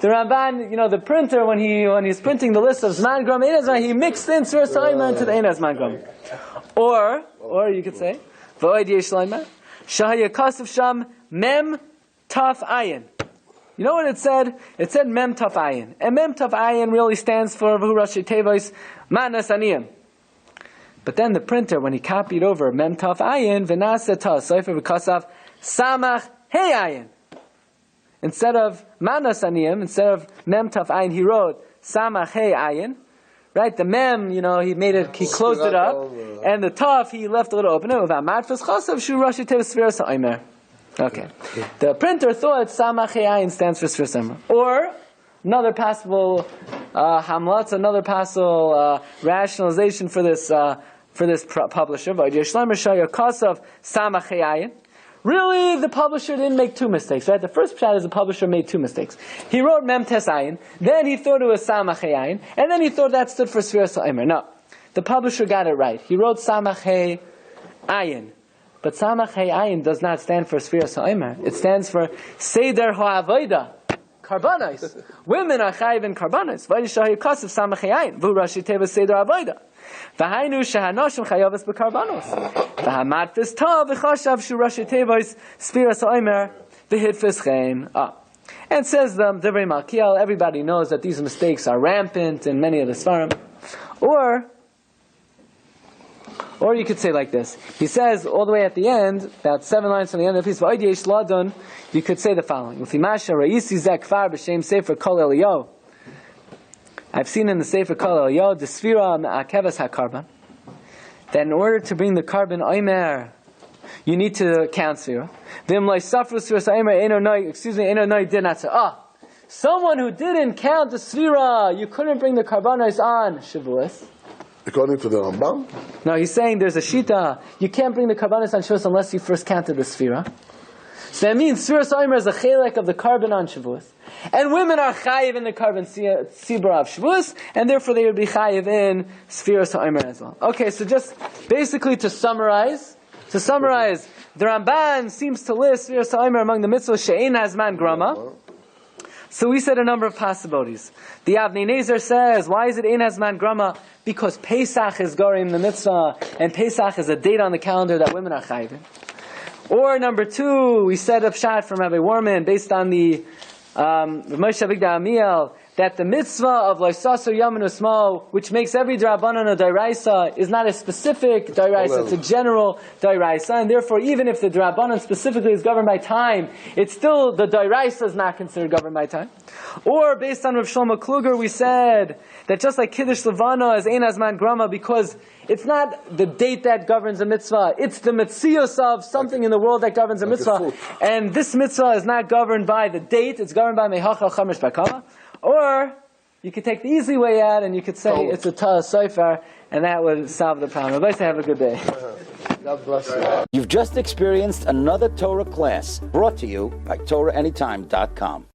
Ramban, the printer when he's printing the list of Zman Gram, he mixed in Sefiras HaOmer into the Ein Zman Gram. Or you could say, V'oid yesh loimer, Shahaya Kasav Sham Mem Taf Ayin. You know what it said? It said Mem Taf Ayin, and Mem Taf Ayin really stands for V'hu Rashi Tevois Manas Aniyim. But then the printer, when he copied over Mem Taf Ayin, V'naseh Ta Sefer V'kasav Samach Hey Ayin. Instead of Manas Aniyim, instead of Mem Taf Ayin, he wrote Samach Hey Ayin. Right? The Mem, he closed it up, and the Taf, he left a little open. Okay. The printer thought Samach Hey Ayin stands for Sefiras HaOmer. Or, another possible hamlatz, another possible rationalization for this publisher. Really, the publisher didn't make 2 mistakes, right? The first pshat is the publisher made 2 mistakes. He wrote Mem Tes Ayin, then he thought it was Samach Hey Ayin, and then he thought that stood for Sefiras HaOmer. No, the publisher got it right. He wrote Samach Hey Ayin, but Samach Hey Ayin does not stand for Sefiras HaOmer. It stands for Seder HaAvodah. Karbanos. Women are chayiv in karbanos. Vayishahi kasav samach hayin. V'hu rashi tevas seder avoda. V'hainu shehanoshim chayavas b'karbanos. V'hamatfis tov v'chashav shu rashi tevas Sefiras HaOmer v'hidfis chen. And says the Divrei Malkiel, everybody knows that these mistakes are rampant in many of the Sfarim. Or you could say like this. He says all the way at the end, about 7 lines from the end of the piece, you could say the following. I've seen in the Sefer Kol Eliyahu, the Sfira Ma'akevas HaKarban, that in order to bring the carbon Omer, you need to count Sfira. Did not say, someone who didn't count the Sfira, you couldn't bring the Karbanos on Shavuos. According to the Ramban? No, he's saying there's a shita. You can't bring the karbanos on Shavuos unless you first counted the Sfira. So that means Sefiras HaOmer is a chelek of the carbon on Shavuos. And women are chayiv in the carbon sibra of Shavuos, and therefore they would be chayiv in Sefiras HaOmer as well. Okay, so just basically to summarize, the Ramban seems to list Sefiras HaOmer among the mitzvot she'ein hazman grama. So we said a number of possibilities. The Avnei Nezer says, why is it Ein Hazman Grama? Because Pesach is Gorim the Mitzvah, and Pesach is a date on the calendar that women are chayvin. Or number two, we said a pshat from Rabbi Warman, based on the Moshe Avigdor Amiel, that the mitzvah of Loisasu Yamin Usmo, which makes every Drabanan a Dairaisa, is not a specific Dairaisa, it's a general Dairaisa, and therefore even if the Drabanan specifically is governed by time, it's still, the Dairaisa is not considered governed by time. Or, based on Rav Shlomo Kluger, we said that just like Kiddush Levanah is Ein Hazman Grama, because it's not the date that governs a mitzvah, it's the metzios of something in the world that governs a mitzvah, and this mitzvah is not governed by the date, it's governed by Mehachal Chamesh Bakama. Or, you could take the easy way out and you could say it's a Ta'ah Sefer, and that would solve the problem. I'd like to have a good day. God bless you. You've just experienced another Torah class brought to you by TorahAnytime.com.